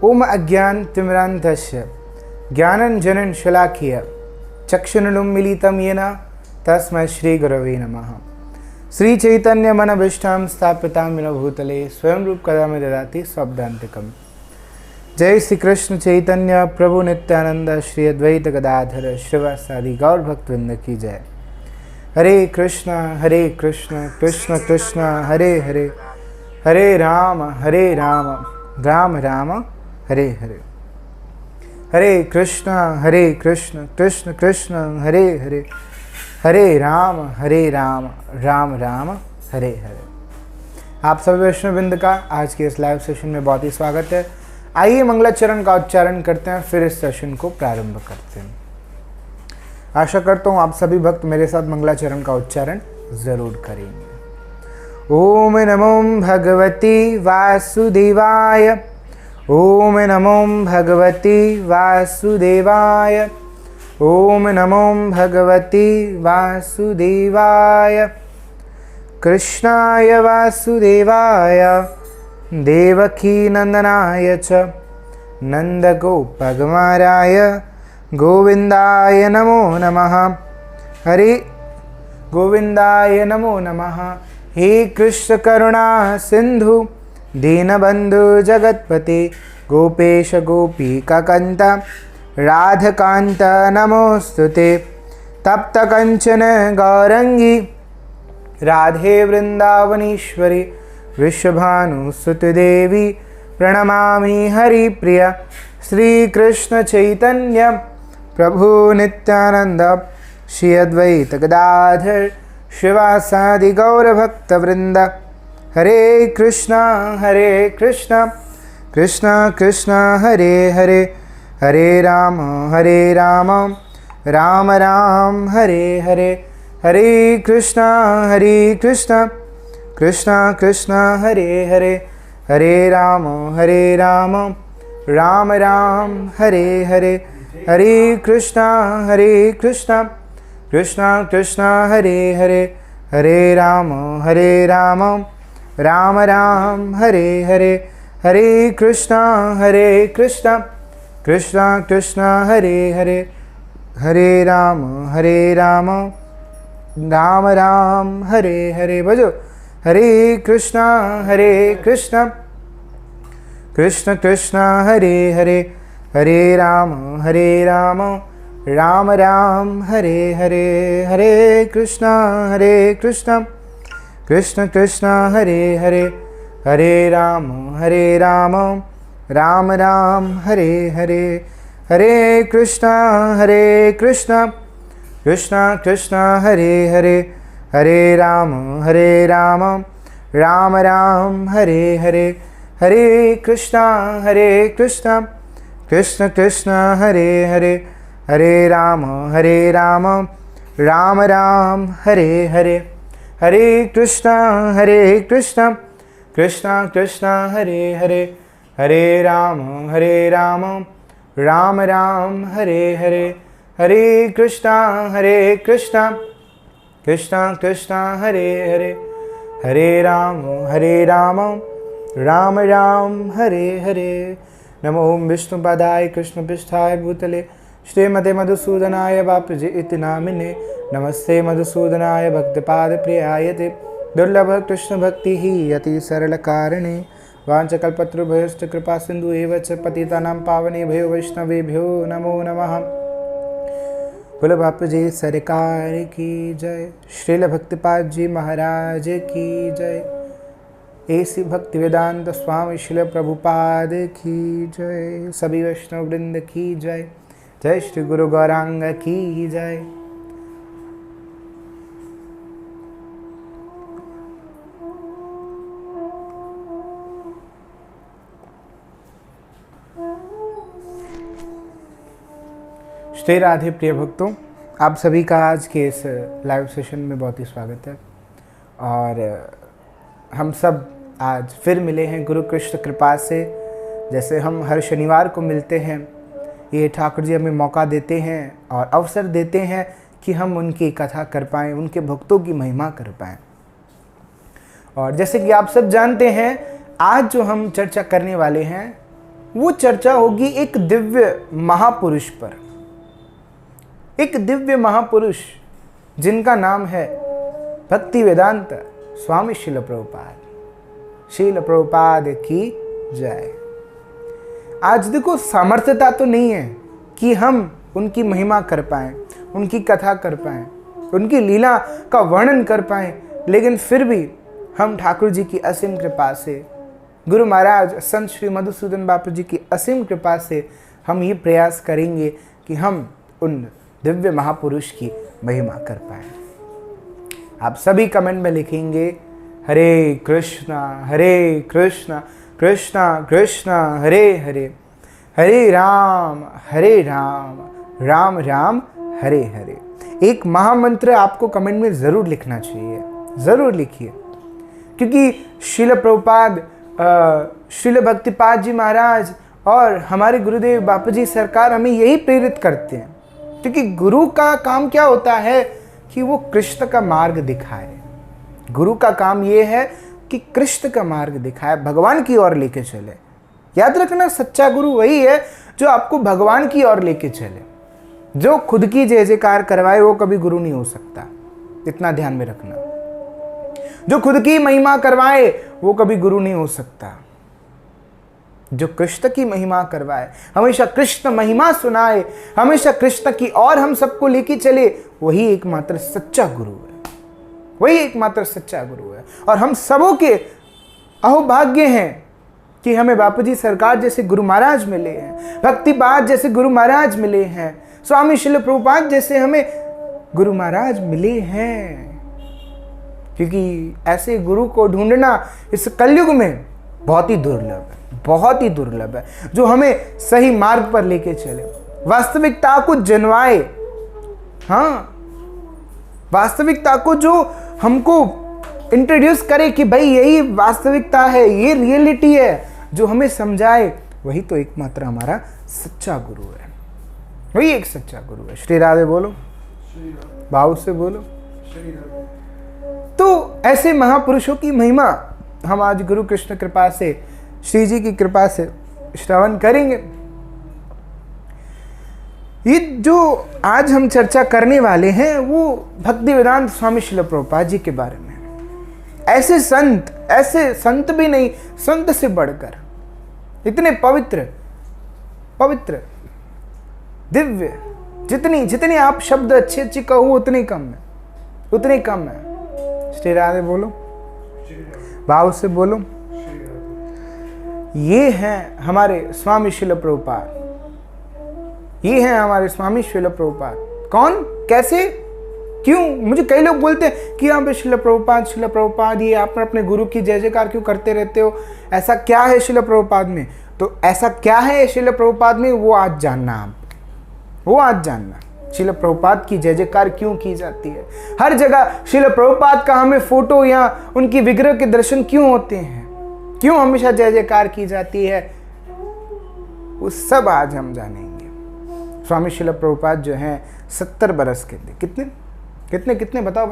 ओम अज्ञानतिमिरान्धस्य ज्ञानञ्जनं शलाखिय चक्षुरुन्मीलितं येन तस्मै श्रीगुरवे नमः। श्रीचैतन्यमनभीष्टां स्थापितां येन भूतले स्वयं रूप कदा में ददाति स्वपदान्तिकम्। जय श्री कृष्ण चैतन्य प्रभु नित्यानंद श्री अद्वैत गदाधर श्रीवासादि गौर भक्तवृंद की जय। हरे कृष्ण कृष्ण कृष्ण हरे हरे, हरे राम राम राम हरे हरे। हरे कृष्ण कृष्ण कृष्ण हरे हरे, हरे राम राम राम हरे हरे। आप सभी वैष्णववृंद का आज के इस लाइव सेशन में बहुत ही स्वागत है। आइए मंगलाचरण का उच्चारण करते हैं, फिर इस सेशन को प्रारंभ करते हैं। आशा करता हूँ आप सभी भक्त मेरे साथ मंगलाचरण का उच्चारण जरूर करेंगे। ओम नमो भगवती वासुदेवाय, ओम नमो भगवती वासुदेवाय, ओम नमो भगवती वासुदेवाय। कृष्णाय वासुदेवाय देवकी नंदनाय च नंदगोपकुमाराय गोविंदाय नमो नमः। हरे गोविंदाय नमो नमः। हे कृष्ण करुणा सिंधु दीनबंधु जगतपते गोपेश गोपीकान्त राधकान्त नमोस्तुते। तप्त कंचन गौरंगी राधे वृंदावनीश्वरी विश्वभानुसुते देवी प्रणमामि हरिप्रिया। श्री कृष्ण चैतन्य प्रभु नित्यानंद श्री अद्वैत गदाधर श्रीवासादि गौर भक्तवृंद। हरे कृष्णा कृष्ण कृष्ण हरे हरे, हरे राम राम राम हरे हरे। हरे कृष्णा कृष्ण कृष्ण हरे हरे, हरे राम राम राम हरे हरे। हरे कृष्णा कृष्ण कृष्ण हरे हरे, हरे राम राम राम हरे हरे। हरे कृष्णा कृष्ण कृष्ण हरे हरे, हरे राम राम राम हरे हरे। भजो हरे कृष्णा कृष्ण कृष्ण हरे हरे, हरे राम राम राम हरे हरे। हरे कृष्णा कृष्ण कृष्ण हरे हरे, हरे राम राम राम हरे हरे। हरे कृष्णा कृष्ण कृष्ण हरे हरे, हरे राम राम राम हरे हरे। हरे कृष्णा कृष्ण कृष्ण हरे हरे, हरे राम राम राम हरे हरे। हरे कृष्णा कृष्ण कृष्ण हरे हरे, हरे राम राम राम हरे हरे। हरे कृष्णा कृष्ण कृष्ण हरे हरे, हरे राम राम राम हरे हरे। नमो विष्णुपदाय कृष्णपृष्ठाय भूतले श्रीमते मधुसूदनाय बापजे इति नामिने। नमस्ते मधुसूदनाय भक्तपादप्रियाय ते दुर्लभ कृष्ण भक्ति ही अति सरल कारणे। वाञ्छकल्पतरुभ्यश्च कृपा सिंधु एव च पतितानां पावनेभ्यो वैष्णवेभ्यो नमो नमः। बोलो बापू जी सरकार की जय, श्रील भक्तिपाद जी महाराज की जय। ऐसी भक्ति वेदांत स्वामी श्रील प्रभुपाद की जय। सभी वैष्णव वृंद की जय। जय श्री गुरु गौरांग की जय। श्री राधे प्रिय भक्तों, आप सभी का आज के इस लाइव सेशन में बहुत ही स्वागत है। और हम सब आज फिर मिले हैं गुरु कृष्ण कृपा से। जैसे हम हर शनिवार को मिलते हैं, ये ठाकुर जी हमें मौका देते हैं और अवसर देते हैं कि हम उनकी कथा कर पाएँ, उनके भक्तों की महिमा कर पाएँ। और जैसे कि आप सब जानते हैं, आज जो हम चर्चा करने वाले हैं वो चर्चा होगी एक दिव्य महापुरुष पर, एक दिव्य महापुरुष जिनका नाम है भक्ति वेदांत स्वामी शिल प्रभुपाद। शिल प्रभुपाद की जय। आज देखो, सामर्थ्यता तो नहीं है कि हम उनकी महिमा कर पाएं, उनकी कथा कर पाएं, उनकी लीला का वर्णन कर पाएं, लेकिन फिर भी हम ठाकुर जी की असीम कृपा से, गुरु महाराज संत श्री मधुसूदन बापू जी की असीम कृपा से हम ये प्रयास करेंगे कि हम उन दिव्य महापुरुष की महिमा कर पाएं। आप सभी कमेंट में लिखेंगे हरे कृष्णा कृष्णा कृष्णा हरे हरे, हरे राम राम राम हरे हरे। एक महामंत्र आपको कमेंट में ज़रूर लिखना चाहिए, ज़रूर लिखिए, क्योंकि श्रील प्रभुपाद, श्रील भक्तिपाद जी महाराज और हमारे गुरुदेव बापू जी सरकार हमें यही प्रेरित करते हैं। क्योंकि गुरु का काम क्या होता है कि वो कृष्ण का मार्ग दिखाए। गुरु का काम ये है कि कृष्ण का मार्ग दिखाए, भगवान की ओर लेके चले। याद रखना, सच्चा गुरु वही है जो आपको भगवान की ओर लेके चले। जो खुद की जय जयकार करवाए वो कभी गुरु नहीं हो सकता, इतना ध्यान में रखना। जो खुद की महिमा करवाए वो कभी गुरु नहीं हो सकता। जो कृष्ण की महिमा करवाए, हमेशा कृष्ण महिमा सुनाए, हमेशा कृष्ण की और हम सबको लेके चले, वही एकमात्र सच्चा गुरु है, वही एकमात्र सच्चा गुरु है। और हम सबों के अहोभाग्य हैं कि हमें बापूजी सरकार जैसे गुरु महाराज मिले हैं, भक्तिपाद जैसे गुरु महाराज मिले हैं, स्वामी शिल प्रभुपाद जैसे हमें गुरु महाराज मिले हैं। क्योंकि ऐसे गुरु को ढूंढना इस कलयुग में बहुत ही दुर्लभ है, बहुत ही दुर्लभ है, जो हमें सही मार्ग पर लेके चले, वास्तविकता को जनवाए। हाँ, वास्तविकता को जो हमको इंट्रोड्यूस करे कि भाई यही वास्तविकता है, ये रियलिटी है, जो हमें समझाए, वही तो एकमात्र हमारा सच्चा गुरु है, वही एक सच्चा गुरु है। श्री राधे बोलो, भाव से बोलो। तो ऐसे महापुरुषों की महिमा हम आज गुरु कृष्ण कृपा से, श्री जी की कृपा से श्रवण करेंगे। ये जो आज हम चर्चा करने वाले हैं वो भक्ति वेदांत स्वामी शिल प्रभुपाद जी के बारे में। ऐसे संत भी नहीं, संत से बढ़कर इतने पवित्र पवित्र दिव्य, जितनी आप शब्द अच्छे कहो उतने कम है। श्री राधे बोलो, भाव से बोलो। ये हैं हमारे स्वामी शिल प्रभुपाद, ये हैं हमारे स्वामी शिल प्रभुपाद। कौन, कैसे, क्यों? मुझे कई लोग बोलते हैं कि यहाँ पे शिल प्रभुपाद, ये आप अपने गुरु की जय जयकार क्यों करते रहते हो, ऐसा क्या है शिल प्रभुपाद में? तो ऐसा क्या है शिल प्रभुपाद में, वो आज जानना। आप वो आज जानना, शिल प्रभुपाद की जय जयकार क्यों की जाती है। हर जगह शिल प्रभुपाद का हमें फोटो या उनकी विग्रह के दर्शन क्यों होते हैं, क्यों हमेशा जय जयकार की जाती है, वो सब आज हम जानेंगे। स्वामी शिल प्रभुपाद जो हैं 70 बरस के थे। कितने बताओ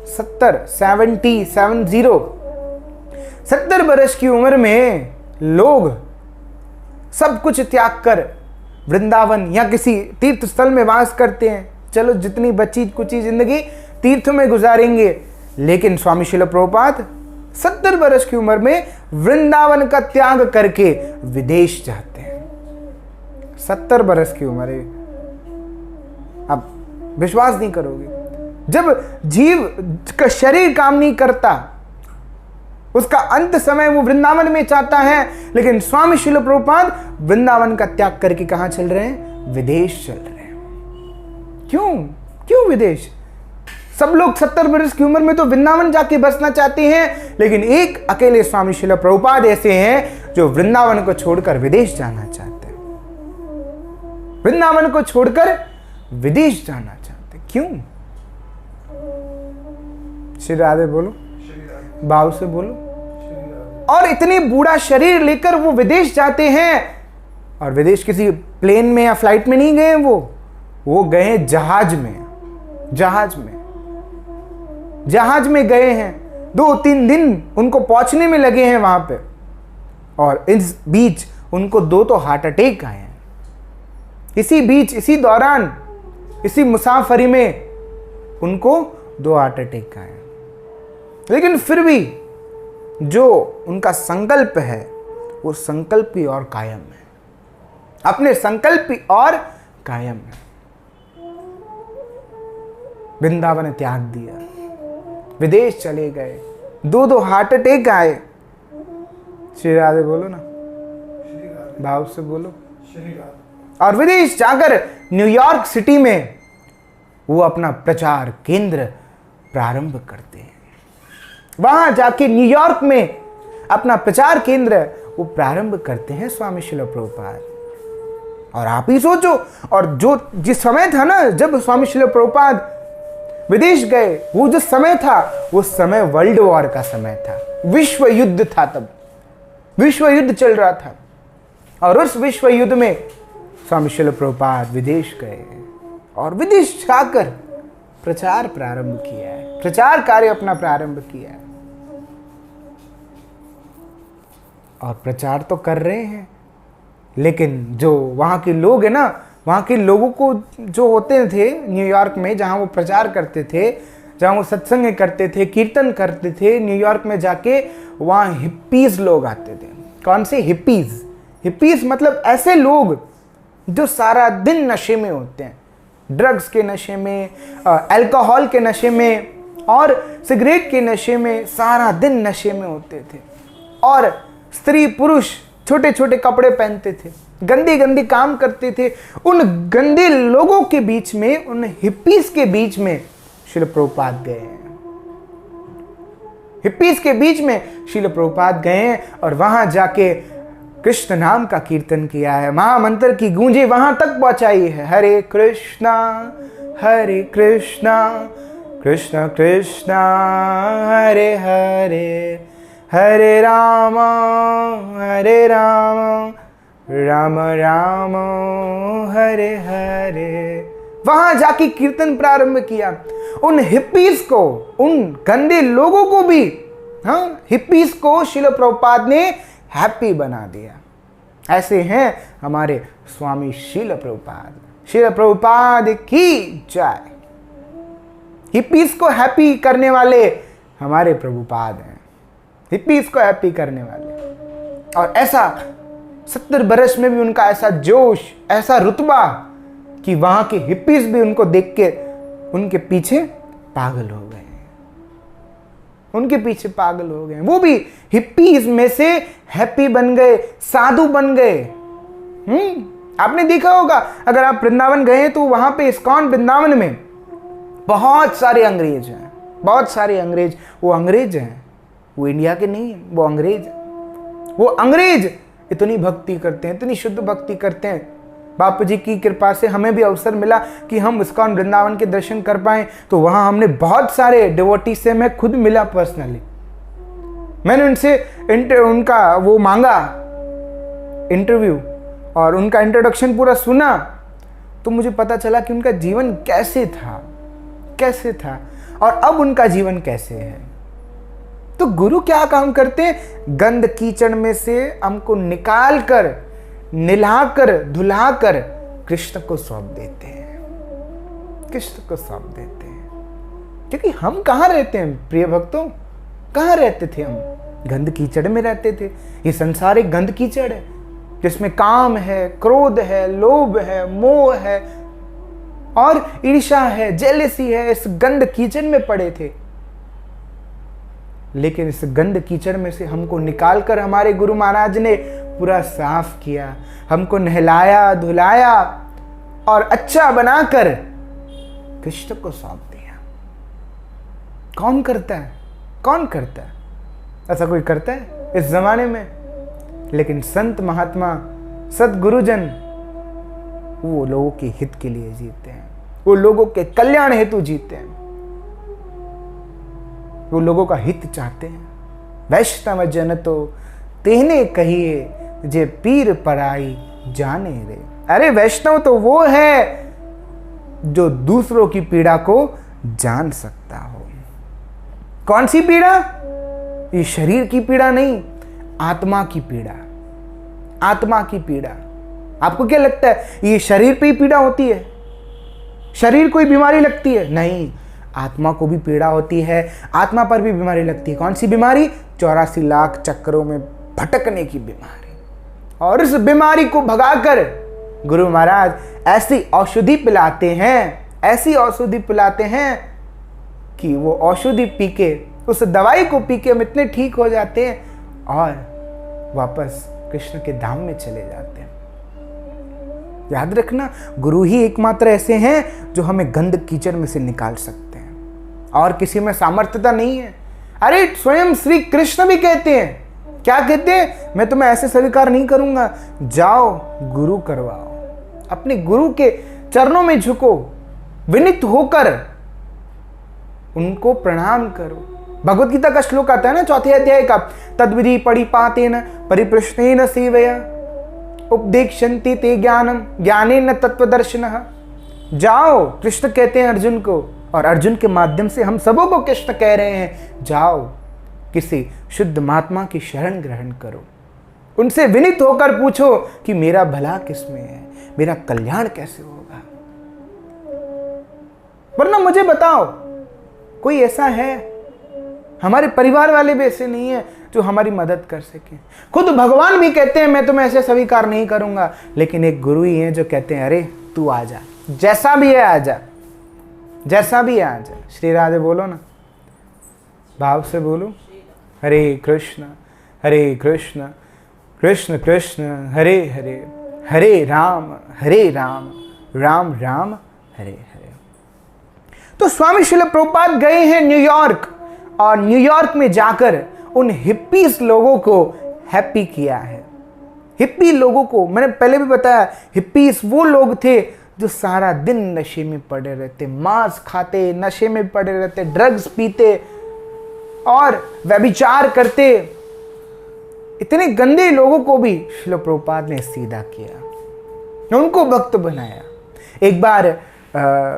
70 बरस की उम्र में लोग सब कुछ त्याग कर वृंदावन या किसी तीर्थ स्थल में वास करते हैं। चलो, जितनी बची कुची जिंदगी तीर्थ में गुजारेंगे, लेकिन स्वामी शिल प्रभुपाद 70 बरस की उम्र में वृंदावन का त्याग करके विदेश जाते हैं। 70 बरस की उम्र है। अब विश्वास नहीं करोगे, जब जीव का शरीर काम नहीं करता, उसका अंत समय वो वृंदावन में चाहता है, लेकिन स्वामी शिल प्रभुपाद वृंदावन का त्याग करके कहां चल रहे हैं? विदेश चल रहे हैं। क्यों विदेश? सब लोग 70 वर्ष की उम्र में तो वृंदावन जाके बसना चाहते हैं, लेकिन एक अकेले स्वामी शिल प्रभुपाद ऐसे हैं जो वृंदावन को छोड़कर विदेश जाना चाहते हैं। वृंदावन को छोड़कर विदेश जाना चाहते, क्यों? श्री राधे बोलो, भाव से बोलो। और इतनी बूढ़ा शरीर लेकर वो विदेश जाते हैं, और विदेश किसी प्लेन में या फ्लाइट में नहीं गए, वो गए जहाज में गए हैं। 2-3 दिन उनको पहुंचने में लगे हैं वहां पे, और इस बीच उनको 2 तो हार्ट अटैक आए हैं। इसी बीच, इसी दौरान, इसी मुसाफरी में उनको 2 हार्ट अटैक आए हैं। लेकिन फिर भी जो उनका संकल्प है वो संकल्प की ओर कायम है, अपने संकल्प की ओर कायम है। वृंदावन त्याग दिया, विदेश चले गए, 2 हार्ट अटैक आए। श्री राधे बोलो ना, भाव से बोलो। और विदेश जाकर न्यूयॉर्क सिटी में वो अपना प्रचार केंद्र प्रारंभ करते हैं। वहां जाके न्यूयॉर्क में अपना प्रचार केंद्र वो प्रारंभ करते हैं स्वामी श्रील प्रभुपाद। और आप ही सोचो, और जो जिस समय था ना जब स्वामी श्रील प्रभुपाद विदेश गए, वो जो समय था वो समय वर्ल्ड वॉर का समय था, विश्व युद्ध था। तब विश्व युद्ध चल रहा था और उस विश्व युद्ध में स्वामी श्रील प्रभुपाद विदेश गए और विदेश जाकर प्रचार प्रारंभ किया है, प्रचार कार्य अपना प्रारंभ किया है। और प्रचार तो कर रहे हैं, लेकिन जो वहाँ के लोग हैं ना, वहाँ के लोगों को जो होते थे न्यूयॉर्क में, जहाँ वो प्रचार करते थे, जहाँ वो सत्संग करते थे, कीर्तन करते थे, न्यूयॉर्क में जाके वहाँ हिप्पीज लोग आते थे। कौन से हिप्पीज? हिप्पीज मतलब ऐसे लोग जो सारा दिन नशे में होते हैं, ड्रग्स के नशे में, अल्कोहल के नशे में और सिगरेट के नशे में, सारा दिन नशे में होते थे। और स्त्री पुरुष छोटे छोटे कपड़े पहनते थे, गंदी गंदी काम करते थे। उन गंदे लोगों के बीच में, उन हिप्पीज के बीच में श्रील प्रभुपाद गए हैं। हिप्पीज के बीच में श्रील प्रभुपाद गए हैं और वहां जाके कृष्ण नाम का कीर्तन किया है, महामंत्र की गूंजे वहां तक पहुंचाई है। हरे कृष्णा कृष्ण कृष्णा हरे हरे, हरे राम राम राम हरे हरे। वहां जाके कीर्तन प्रारंभ किया। उन हिप्पीज को, उन गंदे लोगों को भी, हाँ, हिप्पीज को श्रील प्रभुपाद ने हैप्पी बना दिया। ऐसे हैं हमारे स्वामी श्रील प्रभुपाद। श्रील प्रभुपाद की जय। हिप्पीज को हैप्पी करने वाले हमारे प्रभुपाद हैं, हिप्पीज को हैप्पी करने वाले। और ऐसा 70 बरस में भी उनका ऐसा जोश, ऐसा रुतबा कि वहां के हिप्पीज भी उनको देख के उनके पीछे पागल हो गए, उनके पीछे पागल हो गए। वो भी हिप्पीज में से हैप्पी बन गए, साधु बन गए। आपने देखा होगा, अगर आप वृंदावन गए तो वहां पे इस्कॉन वृंदावन में बहुत सारे अंग्रेज हैं, बहुत सारे अंग्रेज। वो अंग्रेज हैं, वो इंडिया के नहीं है, वो अंग्रेज। वो अंग्रेज इतनी भक्ति करते हैं, इतनी शुद्ध भक्ति करते हैं। बापू जी की कृपा से हमें भी अवसर मिला कि हम इस्कॉन वृंदावन के दर्शन कर पाएं, तो वहां हमने बहुत सारे डिवोटी से मैं खुद मिला पर्सनली। मैंने उनसे उनका वो मांगा इंटरव्यू और उनका इंट्रोडक्शन पूरा सुना, तो मुझे पता चला कि उनका जीवन कैसे था और अब उनका जीवन कैसे है। तो गुरु क्या काम करते हैं? गंद कीचड़ में से हमको निकाल कर, निलाकर, धुलाकर कृष्ण को सौंप देते हैं, कृष्ण को सौंप देते हैं। क्योंकि हम कहाँ रहते हैं प्रिय भक्तों? कहाँ रहते थे हम? गंद कीचड़ में रहते थे। ये संसार एक गंद कीचड़ है जिसमें काम है, क्रोध है, लोभ है, मोह है और ईर्ष्या है, जेलसी है। इस गंद कीचड़ में पड़े थे, लेकिन इस गंद कीचड़ में से हमको निकालकर हमारे गुरु महाराज ने पूरा साफ किया, हमको नहलाया, धुलाया और अच्छा बनाकर कृष्ण को सौंप दिया। कौन करता है? कौन करता है? ऐसा कोई करता है इस जमाने में? लेकिन संत महात्मा, सद्गुरुजन, वो लोगों के हित के लिए जीते हैं, वो लोगों के कल्याण हेतु जीते हैं, वो लोगों का हित चाहते हैं। वैष्णव जन तो तेने कहिए जे पीर पराई जाने रे। अरे वैष्णव तो वो है जो दूसरों की पीड़ा को जान सकता हो। कौन सी पीड़ा? ये शरीर की पीड़ा नहीं, आत्मा की पीड़ा। आत्मा की पीड़ा। आपको क्या लगता है ये शरीर पे ही पीड़ा होती है? शरीर को ही बीमारी लगती है? नहीं, आत्मा को भी पीड़ा होती है, आत्मा पर भी बीमारी लगती है। कौन सी बीमारी? 84 लाख चक्रों में भटकने की बीमारी। और इस बीमारी को भगाकर गुरु महाराज ऐसी औषधि पिलाते हैं, ऐसी औषधि पिलाते हैं कि वो औषधि पी के, उस दवाई को पी के हम इतने ठीक हो जाते हैं और वापस कृष्ण के धाम में चले जाते हैं। याद रखना, गुरु ही एकमात्र ऐसे हैं जो हमें गंद कीचड़ में से निकाल सकते हैं, और किसी में सामर्थ्यता नहीं है। अरे स्वयं श्री कृष्ण भी कहते हैं, क्या कहते हैं? मैं तुम्हें ऐसे स्वीकार नहीं करूंगा, जाओ गुरु करवाओ, अपने गुरु के चरणों में झुको, विनीत होकर उनको प्रणाम करो। भगवत गीता का श्लोक आता है ना 4 अध्याय का, तद्विधि परिपातेन परिप्रश्नेन सेवया उपदेक्षन्ति ते ज्ञानम ज्ञानेन तत्वदर्शिनः। जाओ, कृष्ण कहते हैं अर्जुन को, और अर्जुन के माध्यम से हम सबों को कृष्ण कह रहे हैं, जाओ किसी शुद्ध महात्मा की शरण ग्रहण करो, उनसे विनीत होकर पूछो कि मेरा भला किसमें है, मेरा कल्याण कैसे होगा। वरना मुझे बताओ, कोई ऐसा है? हमारे परिवार वाले भी ऐसे नहीं है जो हमारी मदद कर सके। खुद भगवान भी कहते हैं मैं तुम्हें ऐसे स्वीकार नहीं करूंगा, लेकिन एक गुरु ही है जो कहते हैं अरे तू आ जा, जैसा भी है आ जा, जैसा भी है आ जा। श्री राधे बोलो ना, भाव से बोलो, हरे कृष्ण कृष्ण कृष्ण हरे हरे, हरे राम राम राम हरे हरे। तो स्वामी श्रील प्रभुपाद गए हैं न्यूयॉर्क, और न्यूयॉर्क में जाकर उन हिप्पीज लोगों को हैप्पी किया है। हिप्पी लोगों को मैंने पहले भी बताया, हिप्पीज वो लोग थे जो सारा दिन नशे में पड़े रहते, मांस खाते, नशे में पड़े रहते, ड्रग्स पीते और व्यभिचार करते। इतने गंदे लोगों को भी श्रील प्रभुपाद ने सीधा किया, उनको भक्त बनाया। एक बार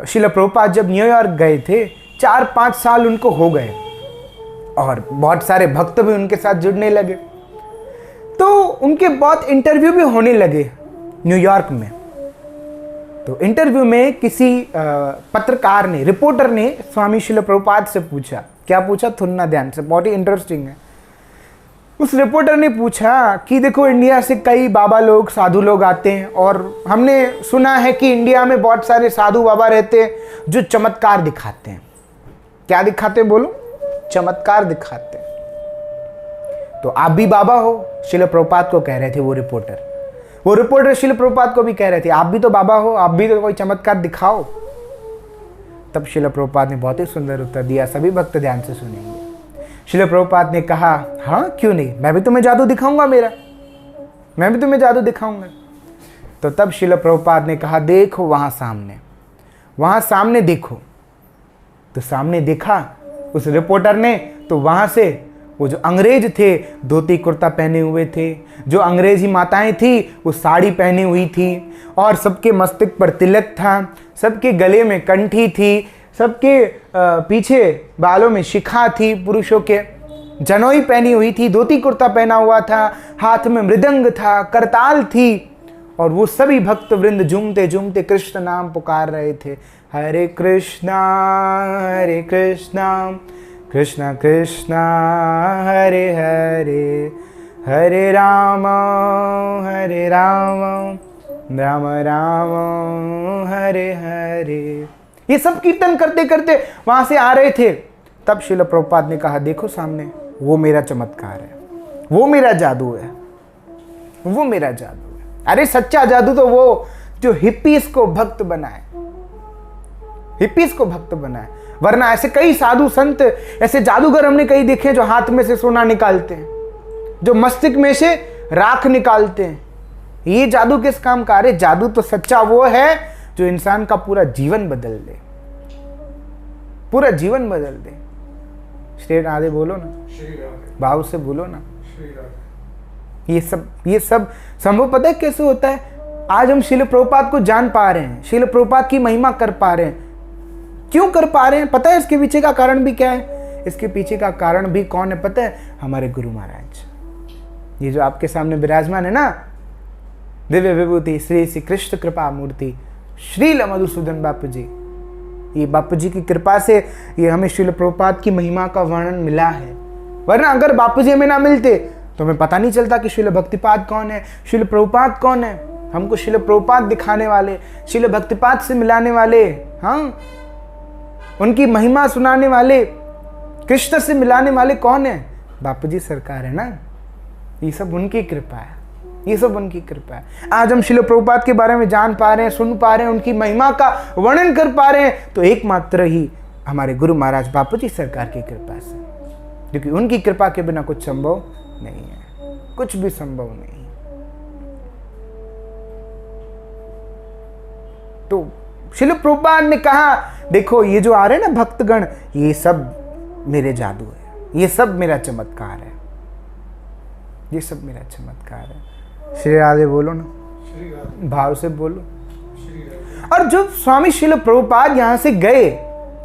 श्रील प्रभुपाद जब न्यूयॉर्क गए थे, 4-5 साल उनको हो गए, और बहुत सारे भक्त भी उनके साथ जुड़ने लगे, तो उनके बहुत इंटरव्यू भी होने लगे न्यूयॉर्क में। तो इंटरव्यू में किसी पत्रकार ने, रिपोर्टर ने स्वामी श्रील प्रभुपाद से पूछा, क्या पूछा सुनना ध्यान से, बहुत ही इंटरेस्टिंग है। उस रिपोर्टर ने पूछा कि देखो इंडिया से कई बाबा लोग, साधु लोग आते हैं, और हमने सुना है कि इंडिया में बहुत सारे साधु बाबा रहते हैं जो चमत्कार दिखाते हैं। क्या दिखाते हैं बोलो? चमत्कार दिखाते हैं। तो आप भी बाबा हो, श्रील प्रभुपाद को कह रहे थे वो रिपोर्टर श्रील प्रभुपाद को भी कह रहे थे आप भी तो बाबा हो, आप भी तो कोई चमत्कार दिखाओ। तब श्रील प्रभुपाद ने बहुत ही सुंदर उत्तर दिया, सभी भक्त ध्यान से सुनेंगे। श्रील प्रभुपाद ने कहा, हाँ क्यों नहीं, मैं भी तुम्हें जादू दिखाऊंगा, मैं भी तुम्हें जादू दिखाऊंगा। तो तब श्रील प्रभुपाद ने कहा, देखो वहां सामने देखो। तो सामने देखा उस रिपोर्टर ने, तो वहां से वो जो अंग्रेज थे धोती कुर्ता पहने हुए थे, जो अंग्रेजी माताएं थी वो साड़ी पहनी हुई थी, और सबके मस्तक पर तिलक था, सबके गले में कंठी थी, सबके पीछे बालों में शिखा थी, पुरुषों के जनोई पहनी हुई थी, धोती कुर्ता पहना हुआ था, हाथ में मृदंग था, करताल थी, और वो सभी भक्त वृंद झूमते झूमते कृष्ण नाम पुकार रहे थे, हरे कृष्णा कृष्णा कृष्णा हरे हरे, हरे राम राम राम हरे हरे। ये सब कीर्तन करते करते वहां से आ रहे थे। तब श्रील प्रभुपाद ने कहा, देखो सामने वो मेरा चमत्कार है, वो मेरा जादू है, वो मेरा जादू है। अरे सच्चा जादू तो वो जो हिप्पीज को भक्त बनाए, हिप्पीज को भक्त बनाए। वरना ऐसे कई साधु संत, ऐसे जादूगर हमने कई देखे जो हाथ में से सोना निकालते हैं, जो मस्तिष्क में से राख निकालते हैं। ये जादू किस काम का? अरे जादू तो सच्चा वो है जो इंसान का पूरा जीवन बदल दे, पूरा जीवन बदल दे। श्री राधे बोलो ना, भाव से बोलो ना। ये सब संभव पता है कैसे होता है? आज हम श्रील प्रभुपाद को जान पा रहे हैं, श्रील प्रभुपाद की महिमा कर पा रहे हैं। क्यों कर पा रहे हैं? पता है इसके पीछे का कारण भी क्या है? इसके पीछे का कारण भी कौन है पता है? हमारे गुरु महाराज। ये जो आपके सामने विराजमान है ना, दिव्य विभूति श्री श्री कृष्ण कृपा मूर्ति श्रील मधुसूदन बापू जी। ये बापू जी की कृपा से ये हमें श्रील प्रभुपाद की महिमा का वर्णन मिला है, वरना अगर बापू जी हमें ना मिलते तो हमें पता नहीं चलता कि श्रील भक्तिपाद कौन है, श्रील प्रभुपाद कौन है। हमको श्रील प्रभुपाद दिखाने वाले, श्रील भक्तिपाद से मिलाने वाले, हाँ, उनकी महिमा सुनाने वाले, कृष्ण से मिलाने वाले कौन है? बापू जी सरकार है ना। ये सब उनकी कृपा है, ये सब उनकी कृपा है। आज हम श्रील प्रभुपाद के बारे में जान पा रहे हैं, सुन पा रहे हैं, उनकी महिमा का वर्णन कर पा रहे हैं, तो एकमात्र ही हमारे गुरु महाराज बापू जी सरकार की कृपा से, क्योंकि उनकी कृपा के बिना कुछ संभव नहीं है, कुछ भी संभव नहीं। तो श्रील प्रभुपाद ने कहा, देखो ये जो आ रहे हैं ना भक्तगण, ये सब मेरे जादू है, ये सब मेरा चमत्कार है, ये सब मेरा चमत्कार है। श्री राधे बोलो ना, भाव से बोलो। और जब स्वामी श्रील प्रभुपाद यहां से गए,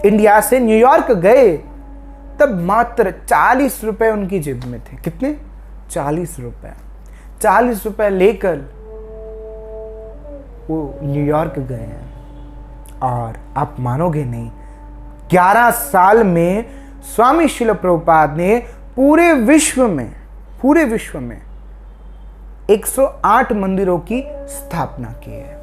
इंडिया से न्यूयॉर्क गए, तब मात्र 40 रुपए उनकी जेब में थे। कितने? 40 रुपए। 40 रुपए लेकर वो न्यूयॉर्क गए हैं। और आप मानोगे नहीं, 11 साल में स्वामी श्रील प्रभुपाद ने पूरे विश्व में 108 मंदिरों की स्थापना की है।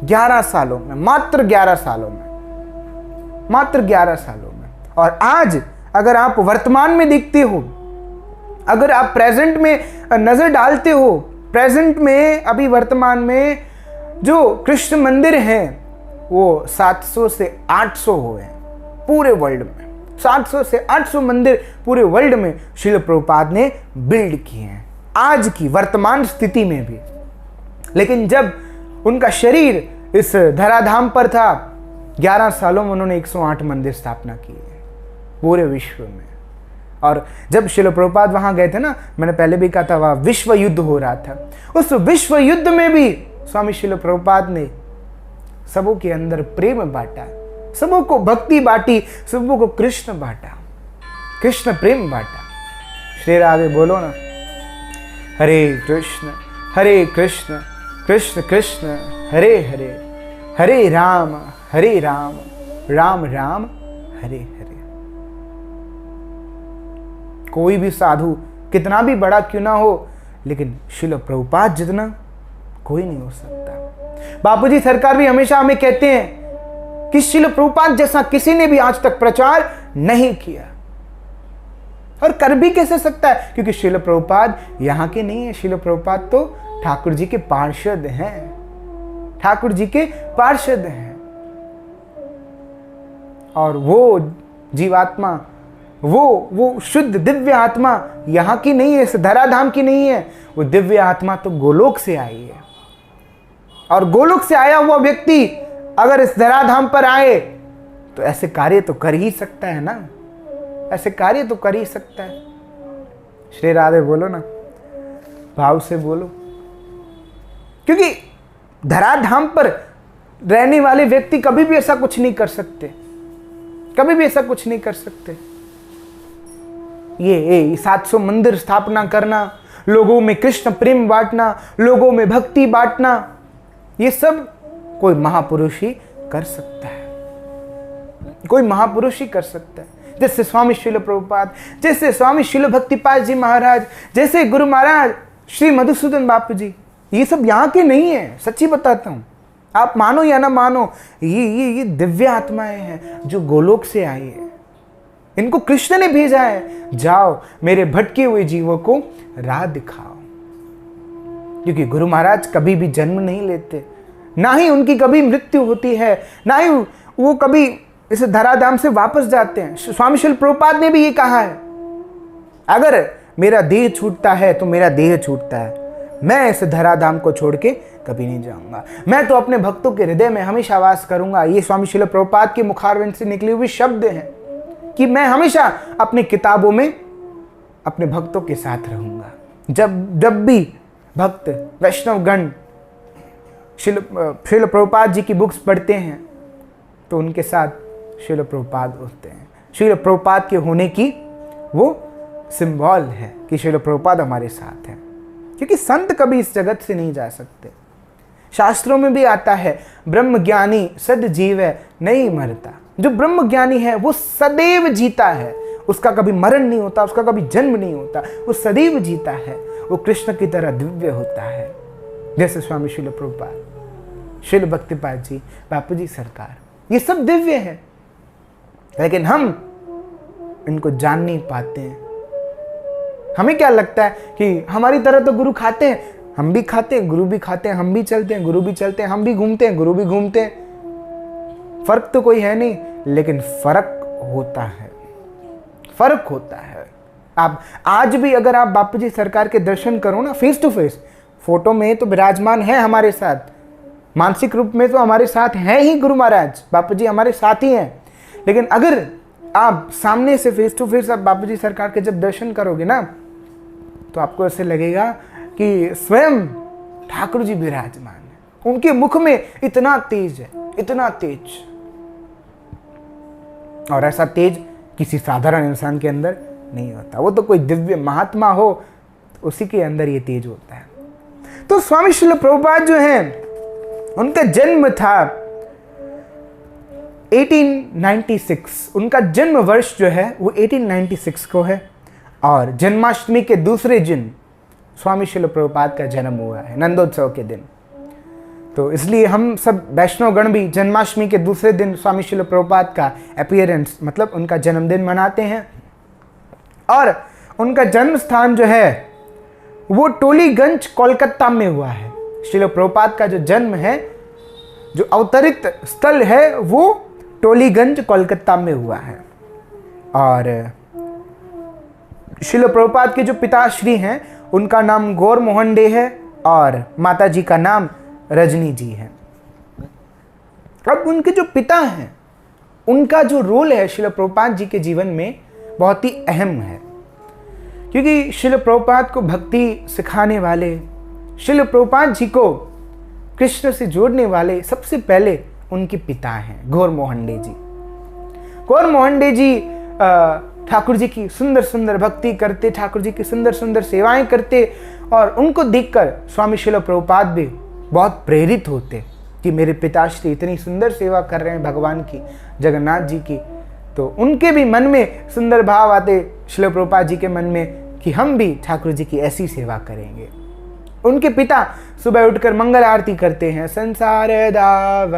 11 सालों में, मात्र 11 सालों में, मात्र 11 सालों में। और आज अगर आप वर्तमान में देखते हो, अगर आप प्रेजेंट में नजर डालते हो, प्रेजेंट में अभी वर्तमान में जो कृष्ण मंदिर हैं वो 700 से 800 हुए हैं पूरे वर्ल्ड में। 700 से 800 मंदिर पूरे वर्ल्ड में श्रील प्रभुपाद ने बिल्ड किए हैं, आज की वर्तमान स्थिति में भी। लेकिन जब उनका शरीर इस धराधाम पर था, 11 सालों में उन्होंने 108 मंदिर स्थापना की है पूरे विश्व में। और जब श्रील प्रभुपाद वहां गए थे ना, मैंने पहले भी कहा था, वहां विश्व युद्ध हो रहा था। उस विश्व युद्ध में भी स्वामी श्रील प्रभुपाद ने सबों के अंदर प्रेम बांटा, सबों को भक्ति बांटी, सबों को कृष्ण बांटा, कृष्ण प्रेम बांटा। श्री राधे बोलो ना। हरे कृष्ण कृष्ण कृष्ण हरे हरे, हरे राम राम राम हरे हरे। कोई भी साधु कितना भी बड़ा क्यों ना हो, लेकिन श्रील प्रभुपाद जितना कोई नहीं हो सकता। बापूजी सरकार भी हमेशा हमें कहते हैं कि श्रील प्रभुपाद जैसा किसी ने भी आज तक प्रचार नहीं किया, और कर भी कैसे सकता है, क्योंकि श्रील प्रभुपाद यहाँ के नहीं है। श्रील प्रभुपाद तो ठाकुर जी के पार्षद हैं, ठाकुर जी के पार्षद हैं। और वो जीवात्मा, वो शुद्ध दिव्य आत्मा यहाँ की नहीं है, इस धराधाम की नहीं है। वो दिव्य आत्मा तो गोलोक से आई है। और गोलोक से आया हुआ व्यक्ति अगर इस धराधाम पर आए तो ऐसे कार्य तो कर ही सकता है ना, ऐसे कार्य तो कर ही सकता है। श्री राधे बोलो ना, भाव से बोलो। क्योंकि धराधाम पर रहने वाले व्यक्ति कभी भी ऐसा कुछ नहीं कर सकते, कभी भी ऐसा कुछ नहीं कर सकते। ये 700 मंदिर स्थापना करना, लोगों में कृष्ण प्रेम बांटना, लोगों में भक्ति बांटना, ये सब कोई महापुरुष ही कर सकता है, कोई महापुरुष ही कर सकता है। जैसे स्वामी श्रील प्रभुपाद, जैसे स्वामी श्रील भक्तिपाद जी महाराज, जैसे गुरु महाराज श्री मधुसूदन बापू जी, ये सब यहाँ के नहीं है। सच्ची बताता हूँ, आप मानो या ना मानो, ये दिव्य आत्माएं हैं जो गोलोक से आई है। इनको कृष्ण ने भेजा है, जाओ मेरे भटके हुए जीवों को राह दिखाओ। क्योंकि गुरु महाराज कभी भी जन्म नहीं लेते, ना ही उनकी कभी मृत्यु होती है, ना ही वो कभी इस धराधाम से वापस जाते हैं। स्वामी श्रील प्रभुपाद ने भी ये कहा है, अगर मेरा देह छूटता है तो मेरा देह छूटता है, मैं इस धराधाम को छोड़ के कभी नहीं जाऊंगा, मैं तो अपने भक्तों के हृदय में हमेशा वास करूंगा। ये स्वामी श्रील प्रभुपाद के मुखारविंद से निकले हुए शब्द हैं कि मैं हमेशा अपनी किताबों में अपने भक्तों के साथ रहूंगा। जब भी भक्त वैष्णवगण श्रील प्रभुपाद जी की बुक्स पढ़ते हैं तो उनके साथ श्रील प्रभुपाद होते हैं। श्रील प्रभुपाद के होने की वो सिंबल है कि श्रील प्रभुपाद हमारे साथ हैं, क्योंकि संत कभी इस जगत से नहीं जा सकते, शास्त्रों में भी आता है, ब्रह्म ज्ञानी सद जीव नहीं मरता। जो ब्रह्म ज्ञानी है वो सदैव जीता है, उसका कभी मरण नहीं होता, उसका कभी जन्म नहीं होता, वो सदैव जीता है, वो कृष्ण की तरह दिव्य होता है। जैसे स्वामी शिल प्रभुपाद, शिल भक्तिपाद जी, बापू जी सरकार, ये सब दिव्य है, लेकिन हम इनको जान नहीं पाते हैं। हमें क्या लगता है कि हमारी तरह तो गुरु खाते हैं, हम भी खाते हैं, गुरु भी खाते हैं, हम भी चलते हैं, गुरु भी चलते हैं, हम भी घूमते हैं, गुरु भी घूमते हैं। फर्क तो कोई है नहीं, लेकिन फर्क होता है, फर्क होता है। आप आज भी अगर आप बापू जी सरकार के दर्शन करो ना, फेस टू फेस, फोटो में तो विराजमान है हमारे साथ, मानसिक रूप में तो हमारे साथ हैं ही गुरु महाराज, बापू जी हमारे साथ ही हैं, लेकिन अगर आप सामने से फेस टू फेस आप बापू जी सरकार के जब दर्शन करोगे ना, तो आपको ऐसे लगेगा कि स्वयं ठाकुर जी विराजमान है। उनके मुख में इतना तेज है, इतना तेज, और ऐसा तेज किसी साधारण इंसान के अंदर नहीं होता। वो तो कोई दिव्य महात्मा हो, उसी के अंदर ये तेज होता है। तो स्वामी श्रील प्रभुपाद जो हैं, उनका जन्म था 1896, उनका जन्म वर्ष जो है वो 1896 को है, और जन्माष्टमी के दूसरे दिन स्वामी श्रील प्रभुपाद का जन्म हुआ है, नंदोत्सव के दिन। तो इसलिए हम सब वैष्णव गण भी जन्माष्टमी के दूसरे दिन स्वामी श्रील प्रभुपाद का अपीयरेंस, मतलब उनका जन्मदिन मनाते हैं। और उनका जन्म स्थान जो है वो टोलीगंज कोलकाता में हुआ है। श्रील प्रभुपाद का जो जन्म है, जो अवतरित स्थल है, वो टोलीगंज कोलकाता में हुआ है। और श्रील प्रभुपाद के जो पिताश्री हैं, उनका नाम गौर मोहन डे है और माता जी का नाम रजनी जी है। अब उनके जो पिता हैं, उनका जो रोल है श्रील प्रभुपाद जी के जीवन में बहुत ही अहम है, क्योंकि श्रील प्रभुपाद को भक्ति सिखाने वाले, श्रील प्रभुपाद जी को कृष्ण से जोड़ने वाले सबसे पहले उनके पिता हैं गौर मोहन डे जी। गौर मोहन डे जी ठाकुर जी की सुंदर सुंदर भक्ति करते, ठाकुर जी की सुंदर सुंदर सेवाएं करते, और उनको देखकर स्वामी श्रील प्रभुपाद भी बहुत प्रेरित होते कि मेरे पिताश्री इतनी सुंदर सेवा कर रहे हैं भगवान की, जगन्नाथ जी की। तो उनके भी मन में सुंदर भाव आते श्रील प्रभुपाद जी के मन में कि हम भी ठाकुर जी की ऐसी सेवा करेंगे। उनके पिता सुबह उठकर मंगल आरती करते हैं, संसार दाव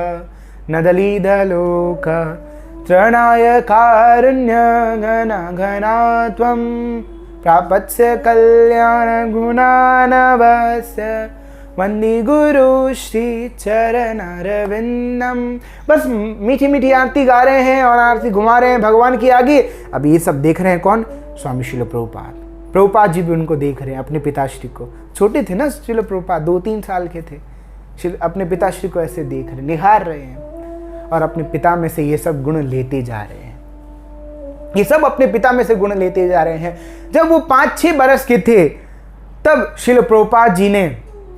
नदली दलोक त्रणाय कारुण्य घना घना त्वं प्रापत्स्य कल्याण गुणानवस्य वंदी गुरु श्री चरण अरविंदम। बस मीठी मीठी आरती गा रहे हैं और आरती घुमा रहे हैं भगवान की आगे। अब ये सब देख रहे हैं कौन? स्वामी श्रील प्रभुपाद। प्रभुपाद जी भी उनको देख रहे हैं, अपने पिताश्री को। छोटे थे ना श्रील प्रभुपाद, 2-3 साल के थे। अपने पिताश्री को ऐसे देख रहे, निहार रहे हैं, और अपने पिता में से ये सब गुण लेते जा रहे हैं। ये सब अपने पिता में से गुण लेते जा रहे हैं। जब वो 5-6 बरस के थे, तब श्रील प्रभुपाद जी ने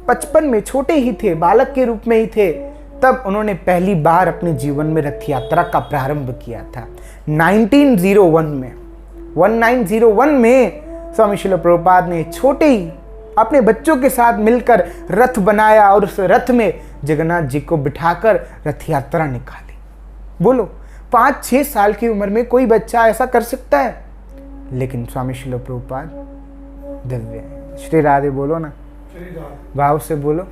55 में, छोटे ही थे, बालक के रूप में ही थे, तब उन्होंने पहली बार अपने जीवन में रथ यात्रा का प्रारंभ किया था 1901 में। 1901 में स्वामी श्रील प्रभुपाद ने छोटे ही अपने बच्चों के साथ मिलकर रथ बनाया, और उस रथ में जगन्नाथ जी को बिठाकर रथ यात्रा निकाली। बोलो, 5-6 साल की उम्र में कोई बच्चा ऐसा कर सकता है? लेकिन स्वामी श्रील प्रभुपाद दिव्य है। श्री राधे बोलो ना, भाव से बोलो।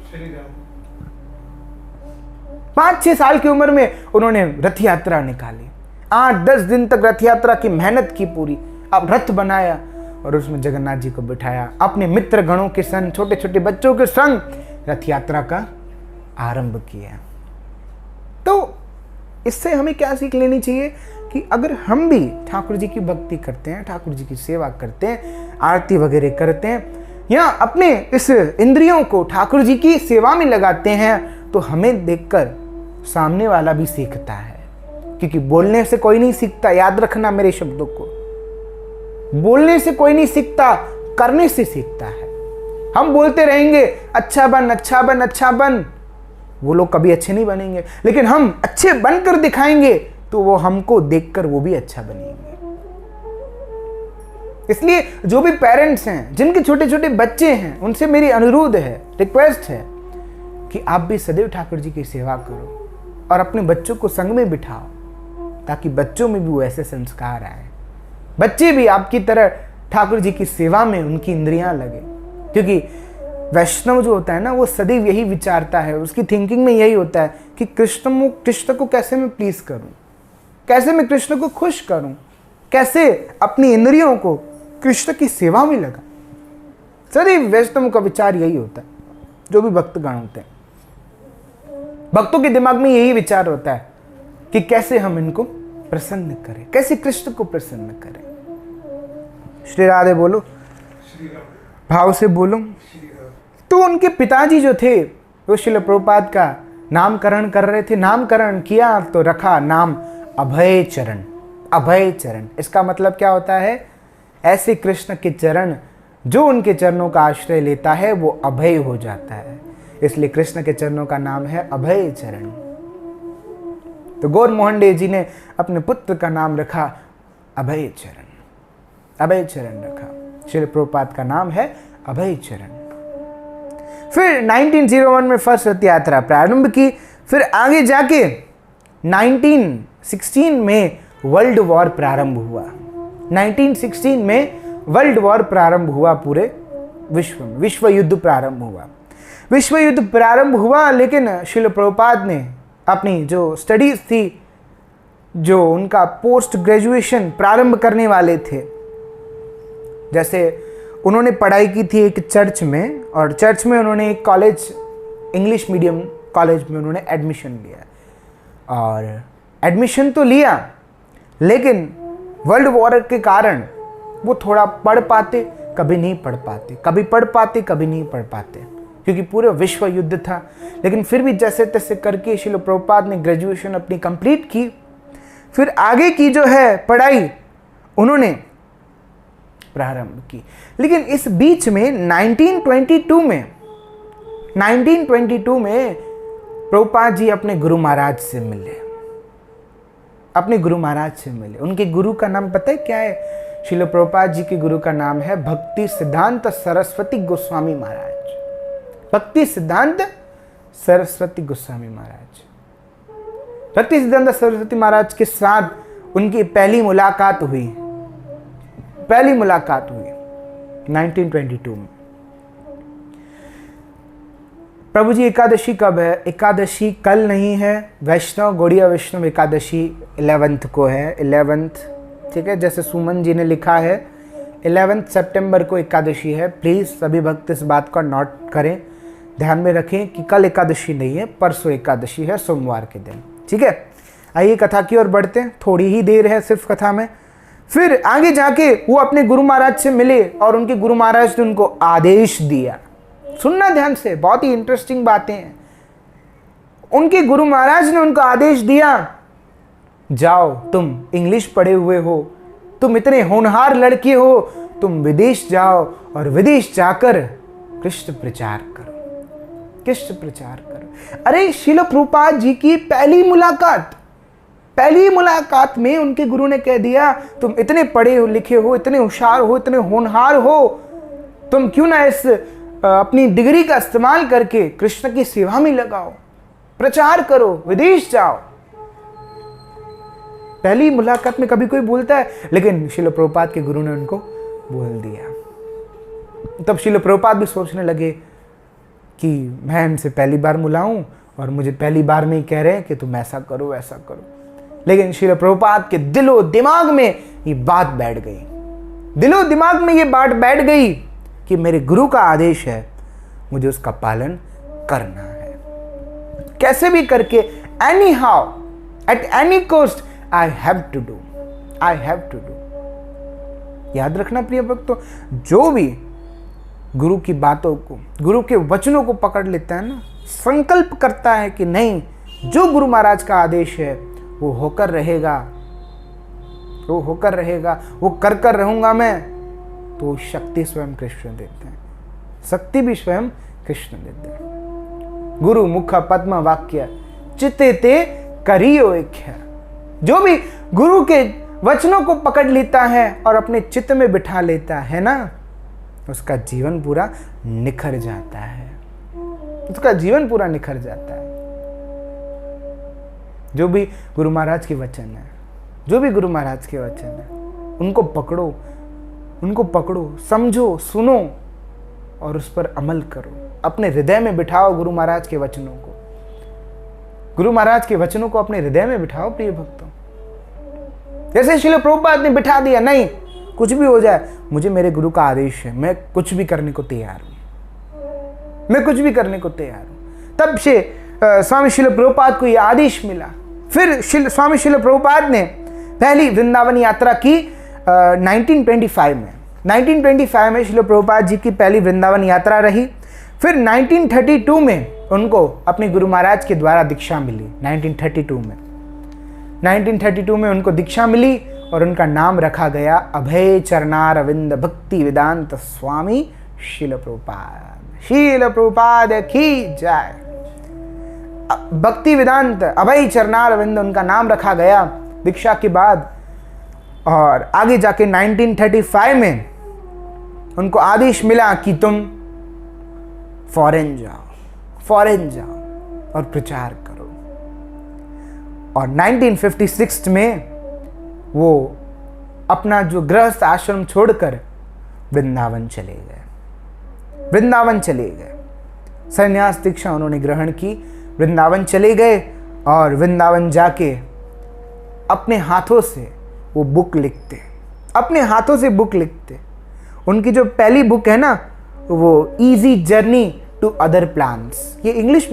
5-6 साल की उम्र में उन्होंने रथ यात्रा निकाली। 8-10 दिन तक रथ यात्रा की मेहनत की पूरी। अब रथ बनाया और उसमें जगन्नाथ जी को बिठाया, अपने मित्र गणों के संग, छोटे छोटे बच्चों के संग रथ यात्रा का आरंभ किया। तो इससे हमें क्या सीख लेनी चाहिए कि अगर हम भी ठाकुर जी की भक्ति करते हैं, ठाकुर जी की सेवा करते हैं, आरती वगैरह करते हैं, या अपने इस इंद्रियों को ठाकुर जी की सेवा में लगाते हैं, तो हमें देखकर सामने वाला भी सीखता है। क्योंकि बोलने से कोई नहीं सीखता, याद रखना मेरे शब्दों को। बोलने से कोई नहीं सीखता, करने से सीखता है। हम बोलते रहेंगे अच्छा बन, अच्छा बन, अच्छा बन, वो लोग कभी अच्छे नहीं बनेंगे। लेकिन हम अच्छे बनकर दिखाएंगे तो वो हमको देखकर वो भी अच्छा बनेंगे। इसलिए जो भी पेरेंट्स हैं, जिनके छोटे छोटे बच्चे हैं, उनसे मेरी अनुरोध है, रिक्वेस्ट है कि आप भी सदैव ठाकुर जी की सेवा करो और अपने बच्चों को संग में बिठाओ, ताकि बच्चों में भी वैसे संस्कार आए, बच्चे भी आपकी तरह ठाकुर जी की सेवा में उनकी इंद्रियां लगे। क्योंकि वैष्णव जो होता है ना, वो सदैव यही विचारता है, उसकी थिंकिंग में यही होता है कि कृष्ण को कैसे मैं प्लीज करूं, कैसे मैं कृष्ण को खुश करूं, कैसे अपनी इंद्रियों को कृष्ण की सेवा में लगा। सदैव वैष्णव का विचार यही होता है। जो भी भक्तगण होते हैं, भक्तों के दिमाग में यही विचार होता है कि कैसे हम इनको प्रसन्न करें, कैसे कृष्ण को प्रसन्न करें। श्री राधे बोलो, भाव से बोलो। तो उनके पिताजी जो थे वो श्रील प्रभुपाद का नामकरण कर रहे थे। नामकरण किया तो रखा नाम अभय चरण। अभय चरण, इसका मतलब क्या होता है? ऐसे कृष्ण के चरण, जो उनके चरणों का आश्रय लेता है वो अभय हो जाता है। इसलिए कृष्ण के चरणों का नाम है अभय चरण। तो गौर मोहन देव जी ने अपने पुत्र का नाम रखा अभय चरण। अभय चरण रखा। श्रील प्रभुपाद का नाम है अभय चरण। फिर 1901 में फर्स्ट रथ यात्रा प्रारंभ की। फिर आगे जाके 1916 में वर्ल्ड वॉर प्रारंभ हुआ। 1916 में वर्ल्ड वॉर प्रारंभ हुआ। पूरे विश्व में विश्व युद्ध प्रारंभ हुआ। विश्व युद्ध प्रारंभ हुआ, लेकिन श्रील प्रभुपाद ने अपनी जो स्टडीज थी, जो उनका पोस्ट ग्रेजुएशन प्रारंभ करने वाले थे, जैसे उन्होंने पढ़ाई की थी एक चर्च में, और चर्च में उन्होंने एक कॉलेज, इंग्लिश मीडियम कॉलेज में उन्होंने एडमिशन लिया। और एडमिशन तो लिया, लेकिन वर्ल्ड वॉर के कारण वो थोड़ा पढ़ पाते, कभी नहीं पढ़ पाते, कभी पढ़ पाते, कभी नहीं पढ़ पाते, क्योंकि पूरे विश्व युद्ध था। लेकिन फिर भी जैसे तैसे करके श्रील प्रभुपाद ने ग्रेजुएशन अपनी कंप्लीट की। फिर आगे की जो है पढ़ाई उन्होंने प्रारंभ की। लेकिन इस बीच में 1922 में प्रभुपाद जी अपने गुरु महाराज से मिले। अपने गुरु महाराज से मिले। उनके गुरु का नाम पता है क्या है? श्रील प्रभुपाद जी के गुरु का नाम है भक्ति सिद्धांत सरस्वती गोस्वामी महाराज। भक्ति सिद्धांत सरस्वती गोस्वामी महाराज। भक्ति सिद्धांत सरस्वती महाराज के साथ उनकी पहली मुलाकात हुई। 1922 में। प्रभु जी एकादशी कब है? एकादशी कल नहीं है, वैष्णव गौड़िया वैष्णव एकादशी 11th को है। 11th, ठीक है, जैसे सुमन जी ने लिखा है 11 सितंबर को एकादशी है। प्लीज़ सभी भक्त इस बात का नोट करें, ध्यान में रखें कि कल एकादशी नहीं है, परसों एकादशी है, सोमवार के दिन। ठीक है, आइए कथा की ओर बढ़ते हैं। थोड़ी ही देर है सिर्फ कथा में। फिर आगे जाके वो अपने गुरु महाराज से मिले और उनके गुरु महाराज ने उनको आदेश दिया। सुनना ध्यान से, बहुत ही इंटरेस्टिंग बातें हैं। उनके गुरु महाराज ने उनको आदेश दिया, जाओ, तुम इंग्लिश पढ़े हुए हो, तुम इतने होनहार लड़के हो, तुम विदेश जाओ और विदेश जाकर कृष्ण प्रचार करो, कृष्ण प्रचार करो। अरे श्रील प्रभुपाद जी की पहली मुलाकात में उनके गुरु ने कह दिया, तुम इतने पढ़े लिखे हो, इतने होशियार हो, इतने होनहार हो, तुम क्यों ना इस अपनी डिग्री का इस्तेमाल करके कृष्ण की सेवा में लगाओ, प्रचार करो, विदेश जाओ। पहली मुलाकात में कभी कोई बोलता है? लेकिन श्रील प्रभुपाद के गुरु ने उनको बोल दिया। तब श्रील प्रभुपाद भी सोचने लगे कि मैं इनसे पहली बार मिलाऊं और मुझे पहली बार में ही कह रहे हैं कि तुम ऐसा करो वैसा करो। लेकिन श्रील प्रभुपाद के दिलो दिमाग में ये बात बैठ गई। दिलो दिमाग में ये बात बैठ गई कि मेरे गुरु का आदेश है, मुझे उसका पालन करना है, कैसे भी करके, anyhow, at any cost, I have to do. याद रखना प्रिय भक्तों, जो भी गुरु की बातों को, गुरु के वचनों को पकड़ लेता है ना, संकल्प करता है कि नहीं, जो गुरु महाराज का आदेश है वो होकर रहेगा, वो कर कर रहूंगा मैं, तो शक्ति स्वयं कृष्ण देते हैं, शक्ति भी स्वयं कृष्ण देते हैं। गुरु मुख पद्म वाक्य चित्ते ते करियो इच्छा। जो भी गुरु के वचनों को पकड़ लेता है और अपने चित्त में बिठा लेता है ना, उसका जीवन पूरा निखर जाता है। उसका जीवन पूरा निखर जाता है। जो भी गुरु महाराज के वचन है, जो भी गुरु महाराज के वचन है, उनको पकड़ो, समझो, सुनो और उस पर अमल करो। अपने हृदय में बिठाओ गुरु महाराज के वचनों को, गुरु महाराज के वचनों को अपने हृदय में बिठाओ प्रिय भक्तों। जैसे श्रील प्रभुपाद ने बिठा दिया, नहीं कुछ भी हो जाए, मुझे मेरे गुरु का आदेश है, मैं कुछ भी करने को तैयार हूं, मैं कुछ भी करने को तैयार हूं। तब से स्वामी श्रील प्रभुपाद को यह आदेश मिला। फिर स्वामी श्रील प्रभुपाद ने पहली वृंदावन यात्रा की 1925 में। 1925 में श्रील प्रभुपाद जी की पहली वृंदावन यात्रा रही। फिर 1932 में उनको अपने गुरु महाराज के द्वारा दीक्षा मिली। 1932 में उनको दीक्षा मिली और उनका नाम रखा गया अभय चरणारविंद भक्ति वेदांत स्वामी श्रील प्रभुपाद। श्रील प्रभुपाद की जय। भक्ति वेदांत अभय चरणारविंद उनका नाम रखा गया दीक्षा के बाद। और आगे जाके 1935 में उनको आदेश मिला कि तुम फॉरेन जाओ और प्रचार करो। और 1956 में वो अपना जो गृहस्थ आश्रम छोड़कर वृंदावन चले गए। संन्यास दीक्षा उन्होंने ग्रहण की, वृंदावन चले गए और वृंदावन जाके अपने हाथों से वो बुक लिखते, अपने हाथों से बुक लिखते। उनकी जो पहली बुक है ना, वो easy journey to other plans, ये इंग्लिश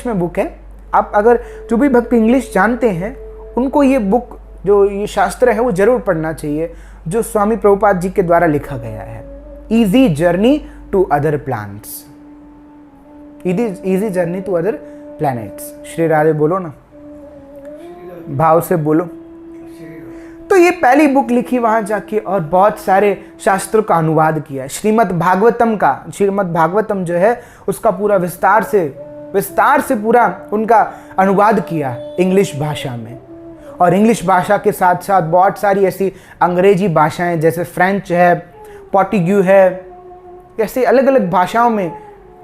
में बुक है। आप अगर जो भी भक्त इंग्लिश जानते हैं उनको ये बुक, जो ये शास्त्र है, वो जरूर पढ़ना चाहिए, जो स्वामी प्रभुपाद जी के द्वारा लिखा गया है। Easy journey to other plans, easy journey to other planets. Shri Radhe बोलो ना, भाव से बोलो। तो ये पहली बुक लिखी वहां जाके और बहुत सारे शास्त्रों का अनुवाद किया। श्रीमद् भागवतम जो है उसका पूरा विस्तार से पूरा उनका अनुवाद किया इंग्लिश भाषा में। और इंग्लिश भाषा के साथ साथ बहुत सारी ऐसी अंग्रेजी भाषाएं जैसे फ्रेंच है, पोर्टुगीज है, ऐसे अलग अलग भाषाओं में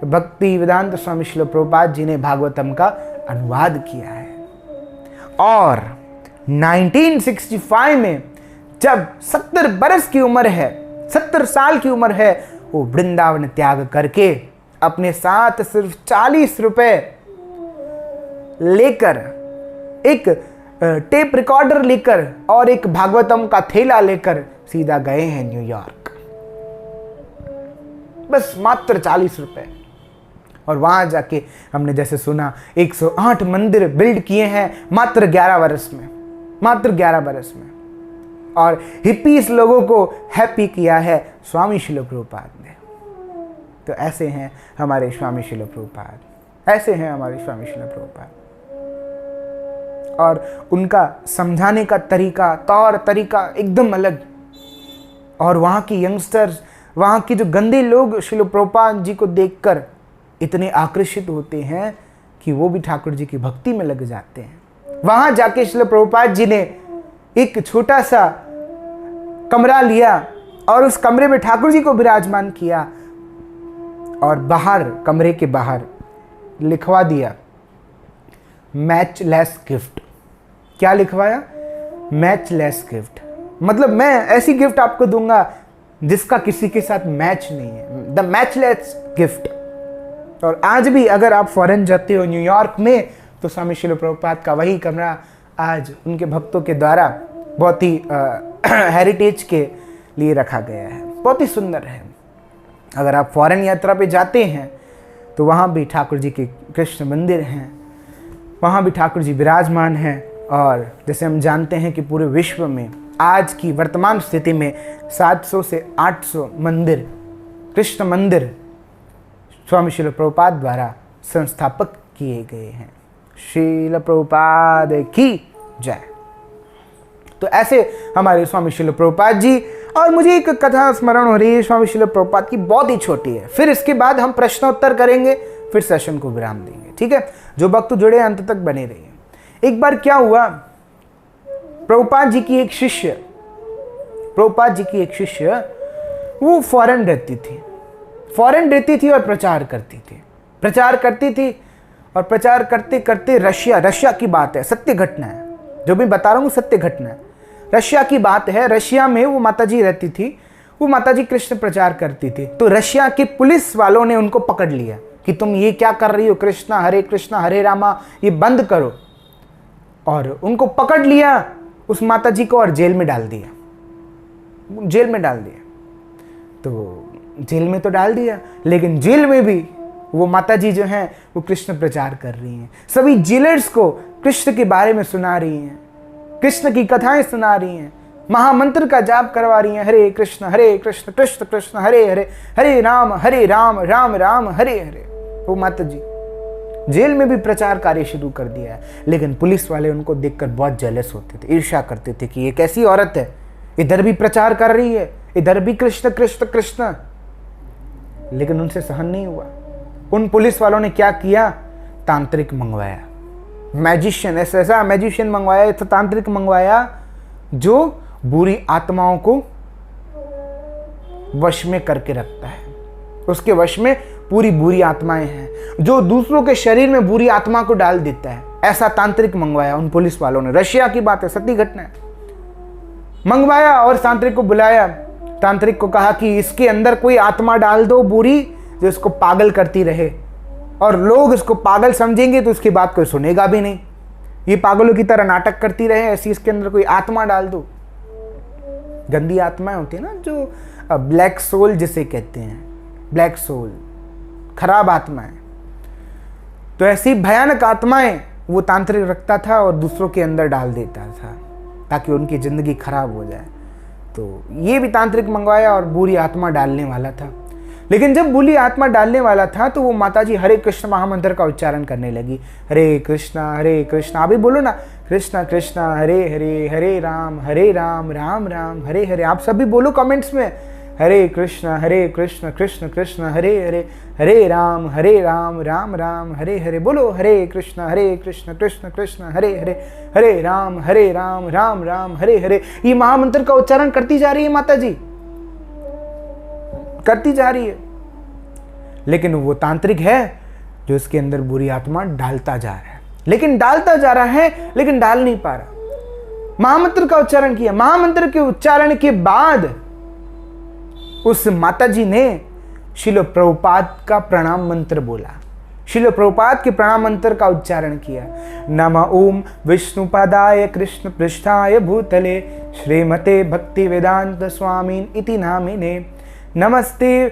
भक्ति वेदांत स्वामी श्रील प्रभुपाद जी ने भागवतम का अनुवाद किया है। और 1965 में जब 70 साल की उम्र है, वो वृंदावन त्याग करके अपने साथ सिर्फ 40 रुपए लेकर, एक टेप रिकॉर्डर लेकर और एक भागवतम का थैला लेकर सीधा गए हैं न्यूयॉर्क। बस मात्र 40 रुपए। और वहां जाके हमने जैसे सुना 108 मंदिर बिल्ड किए हैं मात्र 11 वर्ष में। और हिप्पीस लोगों को हैप्पी किया है स्वामी श्रील प्रभुपाद ने। तो ऐसे हैं हमारे स्वामी श्रील प्रभुपाद, और उनका समझाने का तरीका, तौर तरीका एकदम अलग। और वहाँ की यंगस्टर्स, वहाँ के जो गंदे लोग श्रील प्रभुपाद जी को देखकर इतने आकर्षित होते हैं कि वो भी ठाकुर जी की भक्ति में लग जाते हैं। वहाँ जाके श्रील प्रभुपाद जी ने एक छोटा सा कमरा लिया और उस कमरे में ठाकुर जी को विराजमान किया और बाहर, कमरे के बाहर लिखवा दिया मैचलेस गिफ्ट। क्या लिखवाया? Matchless gift. मतलब मैं ऐसी गिफ्ट आपको दूंगा जिसका किसी के साथ मैच नहीं है, द मैचलेस गिफ्ट। और आज भी अगर आप फॉरेन जाते हो न्यूयॉर्क में, तो स्वामी श्रील प्रभुपाद का वही कमरा आज उनके भक्तों के द्वारा बहुत ही हेरिटेज के लिए रखा गया है। बहुत ही सुंदर है। अगर आप फॉरेन यात्रा पे जाते हैं तो वहाँ भी ठाकुर जी के कृष्ण मंदिर हैं, वहाँ भी ठाकुर जी विराजमान हैं। और जैसे हम जानते हैं कि पूरे विश्व में आज की वर्तमान स्थिति में 700 से 800 मंदिर, कृष्ण मंदिर स्वामी श्रील प्रभुपाद द्वारा संस्थापक किए गए हैं। श्रील प्रभुपाद की जय। तो ऐसे हमारे स्वामी श्रील प्रभुपाद जी। और मुझे एक कथा स्मरण हो रही है स्वामी श्रील प्रभुपाद की, बहुत ही छोटी है। फिर इसके बाद हम प्रश्नोत्तर करेंगे, फिर सेशन को विराम देंगे, ठीक है। जो भक्त जुड़े अंत तक बने रहिए। एक बार क्या हुआ, प्रभुपाद जी की एक शिष्य वो फॉरेन रहती थी और प्रचार करती थी। प्रचार करती थी और प्रचार करते करते रशिया की बात है, सत्य घटना है, जो भी बता रहा हूँ सत्य घटना है, रशिया की बात है। रशिया में वो माताजी रहती थी, वो माताजी कृष्ण प्रचार करती थी। तो रशिया के पुलिस वालों ने उनको पकड़ लिया कि तुम ये क्या कर रही हो, कृष्णा हरे रामा, ये बंद करो। और उनको पकड़ लिया उस माताजी को और जेल में डाल दिया, जेल में डाल दिया। तो जेल में तो डाल दिया, लेकिन जेल में भी वो माताजी जो हैं वो कृष्ण प्रचार कर रही हैं, सभी जेलर्स को कृष्ण के बारे में सुना रही हैं, कृष्ण की कथाएं सुना रही हैं, महामंत्र का जाप करवा रही हैं, हरे कृष्ण कृष्ण कृष्ण हरे हरे, हरे राम राम राम हरे हरे। वो माताजी जेल में भी प्रचार कार्य शुरू कर दिया है। लेकिन पुलिस वाले उनको देखकर बहुत जेलस होते थे, ईर्ष्या करते थे कि ये कैसी औरत है, इधर भी प्रचार कर रही है, इधर भी कृष्ण कृष्ण कृष्ण। लेकिन उनसे सहन नहीं हुआ। उन पुलिस वालों ने क्या किया, तांत्रिक मंगवाया, मैजिशियन, ऐसा मैजिशियन मंगवाया, ऐसा तांत्रिक मंगवाया जो बुरी आत्माओं को वश में करके रखता है। उसके वश में पूरी बुरी आत्माएं हैं, जो दूसरों के शरीर में बुरी आत्मा को डाल देता है। ऐसा तांत्रिक मंगवाया उन पुलिस वालों ने, रशिया की बात है, सत्य घटना है। मंगवाया और तांत्रिक को बुलाया, तांत्रिक को कहा कि इसके अंदर कोई आत्मा डाल दो बुरी, जो इसको पागल करती रहे, और लोग इसको पागल समझेंगे तो इसकी बात कोई सुनेगा भी नहीं, ये पागलों की तरह नाटक करती रहे, ऐसी इसके अंदर कोई आत्मा डाल दो। गंदी आत्माएं होती है ना, जो ब्लैक सोल जिसे कहते हैं, ब्लैक सोल, खराब आत्माएं। तो ऐसी भयानक आत्माएं वो तांत्रिक रखता था और दूसरों के अंदर डाल देता था ताकि उनकी जिंदगी खराब हो जाए। तो ये भी तांत्रिक मंगवाया और बुरी आत्मा डालने वाला था। लेकिन जब बुरी आत्मा डालने वाला था तो वो माताजी हरे कृष्ण महामंत्र का उच्चारण करने लगी, हरे कृष्णा, अभी बोलो ना, कृष्णा कृष्णा हरे हरे, हरे राम राम राम हरे हरे। आप सभी बोलो कमेंट्स में, हरे कृष्ण कृष्ण कृष्ण हरे हरे, हरे राम राम राम हरे हरे। बोलो हरे कृष्ण कृष्ण कृष्ण हरे हरे, हरे राम राम राम हरे हरे। ये महामंत्र का उच्चारण करती जा रही है माताजी, करती जा रही है। लेकिन वो तांत्रिक है जो इसके अंदर बुरी आत्मा डालता जा रहा है, लेकिन डाल नहीं पा रहा। महामंत्र का उच्चारण किया, महामंत्र के उच्चारण के बाद उस माताजी ने शिल प्रभुपाद का प्रणाम मंत्र बोला, शिल प्रभुपाद के प्रणाम मंत्र का उच्चारण किया। नमः ओम विष्णुपादाय कृष्ण पृष्ठाय भूतले श्रीमते भक्ति वेदांत स्वामीन इति नामिने, नमस्ते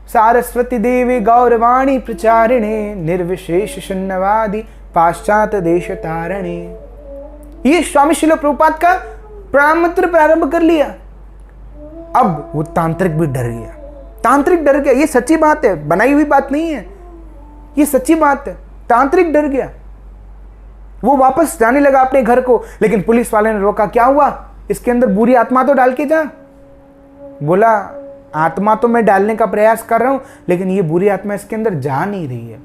सारस्वती देवी गौरवाणी प्रचारिणे, निर्विशेष शून्यवादी पाश्चात्य देश तारिणे। ये स्वामी शिल प्रभुपाद का प्रणाम मंत्र प्रारंभ कर लिया। अब वो तांत्रिक भी डर गया, तांत्रिक डर गया। ये सच्ची बात है, बनाई हुई बात नहीं है, ये सच्ची बात है। तांत्रिक डर गया, वो वापस जाने लगा अपने घर को। लेकिन पुलिस वाले ने रोका, क्या हुआ, इसके अंदर बुरी आत्मा तो डाल के जा। बोला आत्मा तो मैं डालने का प्रयास कर रहा हूं, लेकिन ये बुरी आत्मा इसके अंदर जा नहीं रही है।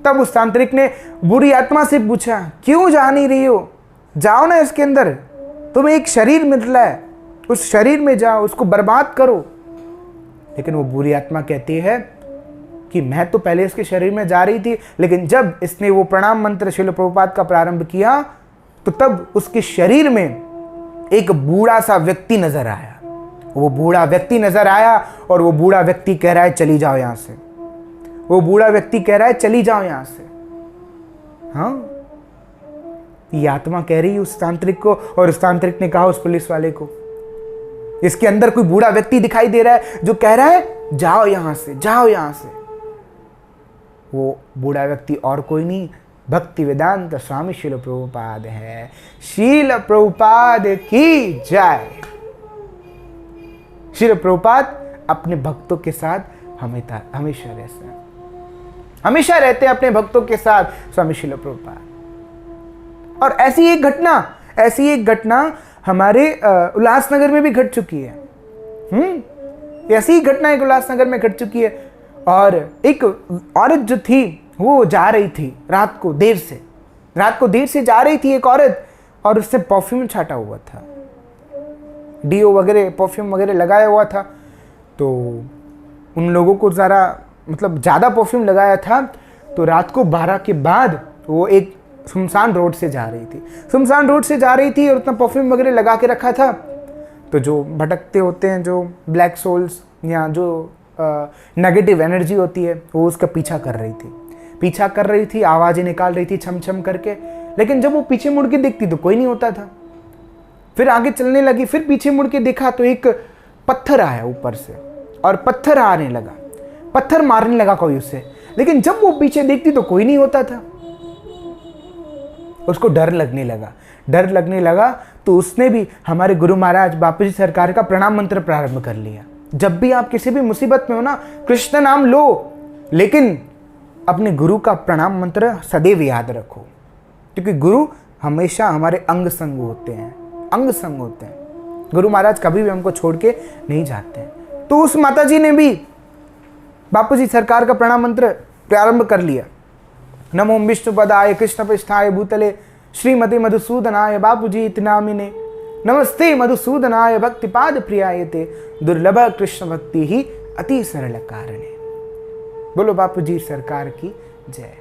तब उस तांत्रिक ने बुरी आत्मा से पूछा, क्यों जा नहीं रही हो, जाओ ना इसके अंदर, तुम्हें एक शरीर मिला है, उस शरीर में जाओ, उसको बर्बाद करो। लेकिन वो बुरी आत्मा कहती है कि मैं तो पहले इसके शरीर में जा रही थी, लेकिन जब इसने वो प्रणाम मंत्र शिल प्रभुपाद का प्रारंभ किया तो तब उसके शरीर में एक बूढ़ा सा व्यक्ति नजर आया। वो बूढ़ा व्यक्ति नजर आया और वो बूढ़ा व्यक्ति कह रहा है चली जाओ यहां से, वो बूढ़ा व्यक्ति कह रहा है चली जाओ यहां से। हाँ, ये आत्मा कह रही है उस तांत्रिक को, और उस तांत्रिक ने कहा उस पुलिस वाले को, इसके अंदर कोई बूढ़ा व्यक्ति दिखाई दे रहा है जो कह रहा है जाओ यहां से, जाओ यहां से। वो बूढ़ा व्यक्ति और कोई नहीं, भक्ति वेदांत स्वामी शिल प्रभुपाद है। शिल प्रभुपाद की जय। शिल प्रभुपाद अपने भक्तों के साथ हमेशा रहते हैं अपने भक्तों के साथ, स्वामी शिल प्रभुपाद। और ऐसी एक घटना हमारे उल्लासनगर में भी घट चुकी है। ऐसी ही घटना एक उल्लासनगर में घट चुकी है। और एक औरत जो थी वो जा रही थी रात को देर से जा रही थी एक औरत, और उससे परफ्यूम छाटा हुआ था, डीओ वगैरह परफ्यूम वगैरह लगाया हुआ था। तो उन लोगों को ज़रा मतलब ज़्यादा परफ्यूम लगाया था, तो रात को 12 के बाद वो एक सुनसान रोड से जा रही थी, सुनसान रोड से जा रही थी और उतना परफ्यूम वगैरह लगा के रखा था। तो जो भटकते होते हैं, जो ब्लैक सोल्स या जो नेगेटिव एनर्जी होती है, वो उसका पीछा कर रही थी, आवाज़ें निकाल रही थी छम छम करके। लेकिन जब वो पीछे मुड़ के देखती तो कोई नहीं होता था। फिर आगे चलने लगी, फिर पीछे मुड़ के देखा तो एक पत्थर आया ऊपर से और पत्थर आने लगा, पत्थर मारने लगा कोई उससे। लेकिन जब वो पीछे देखती तो कोई नहीं होता था। उसको डर लगने लगा तो उसने भी हमारे गुरु महाराज बापूजी सरकार का प्रणाम मंत्र प्रारंभ कर लिया। जब भी आप किसी भी मुसीबत में हो ना, कृष्ण नाम लो, लेकिन अपने गुरु का प्रणाम मंत्र सदैव याद रखो, क्योंकि गुरु हमेशा हमारे अंग संग होते हैं। गुरु महाराज कभी भी हमको छोड़ के नहीं जाते हैं। तो उस माता जी ने भी बापूजी सरकार का प्रणाम मंत्र प्रारंभ कर लिया। नमो विष्णुपदाय कृष्णपृष्ठाय भूतले श्रीमते मधुसूदनाय बापूजी इति नामिने नमस्ते मधुसूदनाय भक्तिपाद प्रियायते दुर्लभ कृष्ण भक्ति ही अति सरल कारणे। बोलो बापूजी सरकार की जय।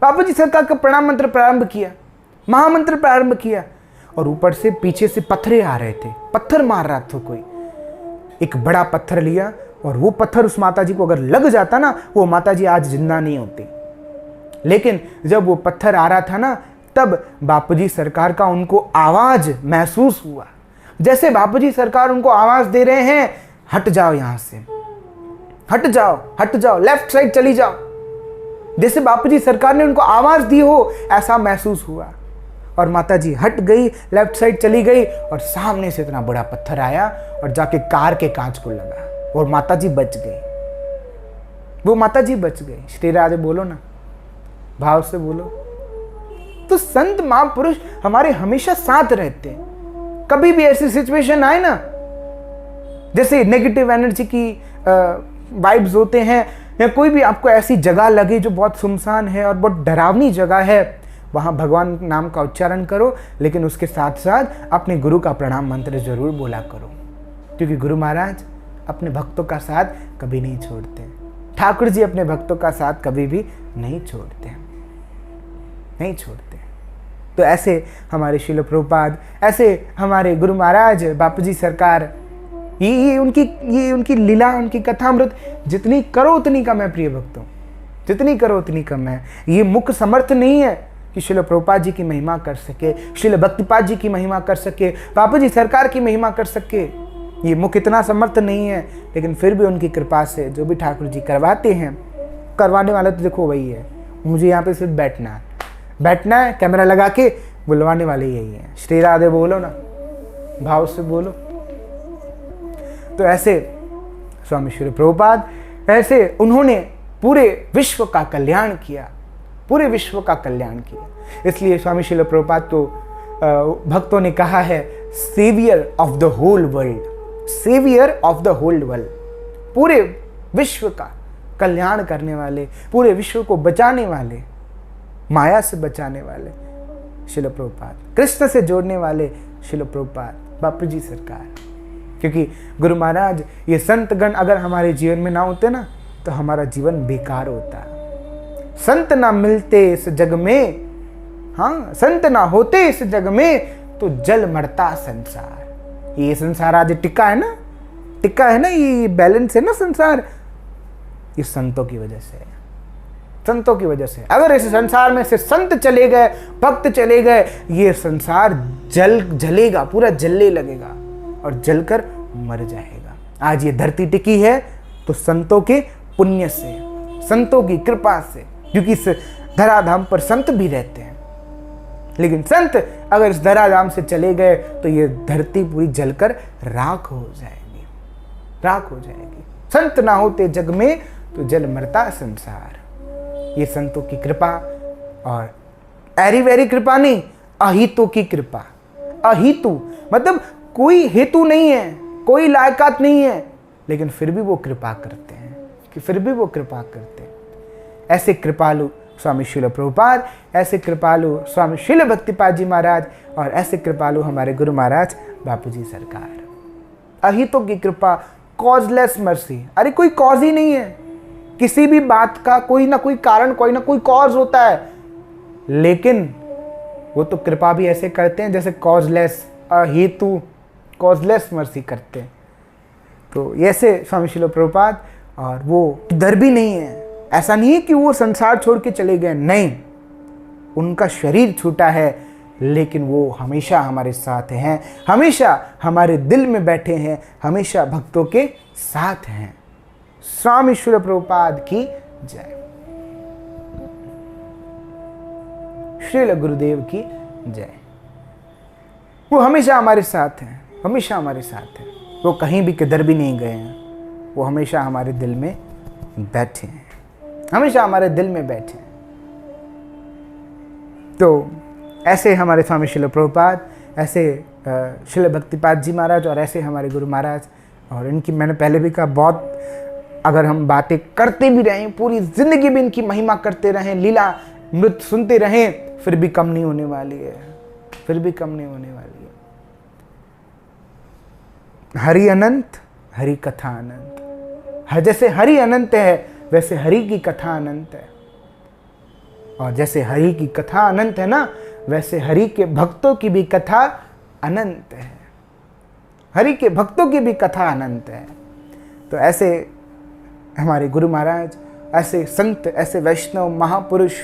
बापूजी सरकार का प्रणाम मंत्र प्रारंभ किया, महामंत्र प्रारंभ किया, और ऊपर से पीछे से पत्थरे आ रहे थे, पत्थर मार रहा था कोई। एक बड़ा पत्थर लिया और वो पत्थर उस माताजी को अगर लग जाता ना, वो माताजी आज जिंदा नहीं होती। लेकिन जब वो पत्थर आ रहा था ना, तब बापूजी सरकार का उनको आवाज महसूस हुआ, जैसे बापूजी सरकार उनको आवाज दे रहे हैं, हट जाओ यहां से, हट जाओ, लेफ्ट साइड चली जाओ। जैसे बापूजी सरकार ने उनको आवाज दी हो, ऐसा महसूस हुआ। और माताजी हट गई, लेफ्ट साइड चली गई, और सामने से इतना बड़ा पत्थर आया और जाके कार के कांच को लगा, और माताजी बच गई। वो माताजी बच गई। श्री राधे बोलो ना, भाव से बोलो। तो संत महापुरुष हमारे हमेशा साथ रहते हैं। कभी भी ऐसी सिचुएशन आए ना, जैसे नेगेटिव एनर्जी की वाइब्स होते हैं, या कोई भी आपको ऐसी जगह लगे जो बहुत सुनसान है और बहुत डरावनी जगह है, वहाँ भगवान नाम का उच्चारण करो, लेकिन उसके साथ साथ अपने गुरु का प्रणाम मंत्र जरूर बोला करो, क्योंकि गुरु महाराज अपने भक्तों का साथ कभी नहीं छोड़ते। ठाकुर जी अपने भक्तों का साथ कभी भी नहीं छोड़ते। तो ऐसे हमारे श्रील प्रभुपाद, ऐसे हमारे गुरु महाराज बापूजी सरकार, ये उनकी लीला, उनकी कथामृत जितनी करो उतनी कम है प्रिय भक्तों, जितनी करो उतनी कम है। ये मुख्य समर्थ नहीं है कि श्रील प्रभुपाद जी की महिमा कर सके, श्रील भक्तिपाद जी की महिमा कर सके, बापूजी सरकार की महिमा कर सके। ये मुख्य इतना समर्थ नहीं है, लेकिन फिर भी उनकी कृपा से जो भी ठाकुर जी करवाते हैं, करवाने वाला तो देखो वही है। मुझे यहाँ पे सिर्फ बैठना है, कैमरा लगा के, बुलवाने वाले यही है। श्री राधे बोलो ना, भाव से बोलो। तो ऐसे स्वामी श्री प्रभुपाद, ऐसे उन्होंने पूरे विश्व का कल्याण किया, इसलिए स्वामी श्री प्रभुपाद को भक्तों ने कहा है saviour of the whole world, पूरे विश्व का कल्याण करने वाले, पूरे विश्व को बचाने वाले, माया से बचाने वाले श्रील प्रभुपाद, कृष्ण से जोड़ने वाले श्रील प्रभुपाद बापूजी सरकार। क्योंकि गुरु महाराज, ये संतगण अगर हमारे जीवन में ना होते ना, तो हमारा जीवन बेकार होता। संत ना मिलते इस जग में, हाँ, संत ना होते इस जग में, तो जल मरता संसार। ये संसार आज टिका है ना, ये बैलेंस है ना संसार, ये संतों की वजह से। अगर इस संसार में से संत चले गए, भक्त चले गए, ये संसार जलेगा, पूरा जलने लगेगा और जलकर मर जाएगा। आज ये धरती टिकी है तो संतों के पुण्य से, संतों की कृपा से, क्योंकि इस धराधाम पर संत भी रहते हैं। लेकिन संत अगर इस धराधाम से चले गए तो ये धरती पूरी जलकर राख हो जाएगी। संत ना होते जग में तो जल मरता संसार। ये संतों की कृपा, और ऐरी वैरी कृपा नहीं, अहितु की कृपा। अहितु मतलब कोई हेतु नहीं है, कोई लायकात नहीं है, लेकिन फिर भी वो कृपा करते हैं, ऐसे कृपालु स्वामी श्रील प्रभुपाद, ऐसे कृपालु स्वामी श्रील भक्तिपाद जी महाराज, और ऐसे कृपालु हमारे गुरु महाराज बापूजी सरकार। अहितों की कृपा, कॉजलेस मर्सी। अरे कोई कॉज ही नहीं है, किसी भी बात का कोई ना कोई कारण, कोई ना कोई कॉज होता है, लेकिन वो तो कृपा भी ऐसे करते हैं जैसे कॉजलेस, अहेतु कॉजलेस मर्सी करते हैं। तो ऐसे स्वामी श्रील प्रभुपाद, और वो डर भी नहीं है। ऐसा नहीं है कि वो संसार छोड़ के चले गए, नहीं, उनका शरीर छूटा है, लेकिन वो हमेशा हमारे साथ हैं, हमेशा हमारे दिल में बैठे हैं, हमेशा भक्तों के साथ हैं। स्वामी श्रील प्रभुपाद की जय। श्रील गुरुदेव की जय। वो हमेशा हमारे साथ हैं, हमेशा हमारे साथ हैं। वो कहीं भी किधर भी नहीं गए हैं, वो हमेशा हमारे दिल में बैठे हैं, हमेशा हमारे दिल में बैठे हैं। तो ऐसे हमारे स्वामी श्रील प्रभुपाद, ऐसे श्रील भक्तिपाद जी महाराज, और ऐसे हमारे गुरु महाराज। और इनकी मैंने पहले भी कहा, बहुत अगर हम बातें करते भी रहें, पूरी जिंदगी भी इनकी महिमा करते रहें, लीला मृत सुनते रहें, फिर भी कम नहीं होने वाली है, फिर भी कम नहीं होने वाली है। हरि अनंत, हरि कथा अनंत। जैसे हरि अनंत है, वैसे हरि की कथा अनंत है। और जैसे हरि की कथा अनंत है ना, वैसे हरि के भक्तों की भी कथा अनंत है। हरि के भक्तों की भी कथा अनंत है। तो ऐसे हमारे गुरु महाराज, ऐसे संत, ऐसे वैष्णव महापुरुष,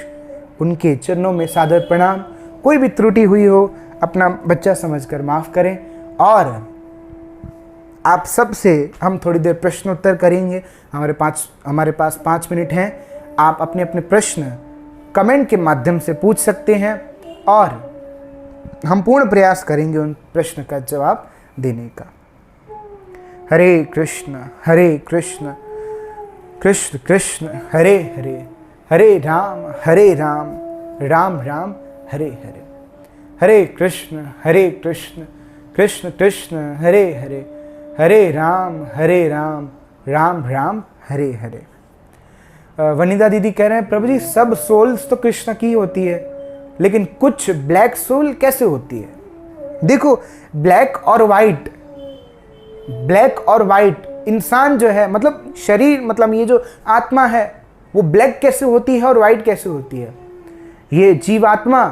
उनके चरणों में सादर प्रणाम। कोई भी त्रुटि हुई हो, अपना बच्चा समझकर माफ़ करें। और आप सब से हम थोड़ी देर प्रश्नोत्तर करेंगे। हमारे पास 5 मिनट हैं। आप अपने अपने प्रश्न कमेंट के माध्यम से पूछ सकते हैं, और हम पूर्ण प्रयास करेंगे उन प्रश्न का जवाब देने का। हरे कृष्ण कृष्ण कृष्ण हरे हरे, हरे राम राम राम हरे हरे। हरे कृष्ण कृष्ण कृष्ण हरे हरे, हरे राम राम राम हरे हरे। वनिता दीदी कह रहे हैं, प्रभु जी सब सोल्स तो कृष्ण की होती है, लेकिन कुछ ब्लैक सोल कैसे होती है? देखो, ब्लैक और वाइट इंसान जो है, मतलब शरीर, मतलब ये जो आत्मा है, वो ब्लैक कैसे होती है और वाइट कैसे होती है? ये जीवात्मा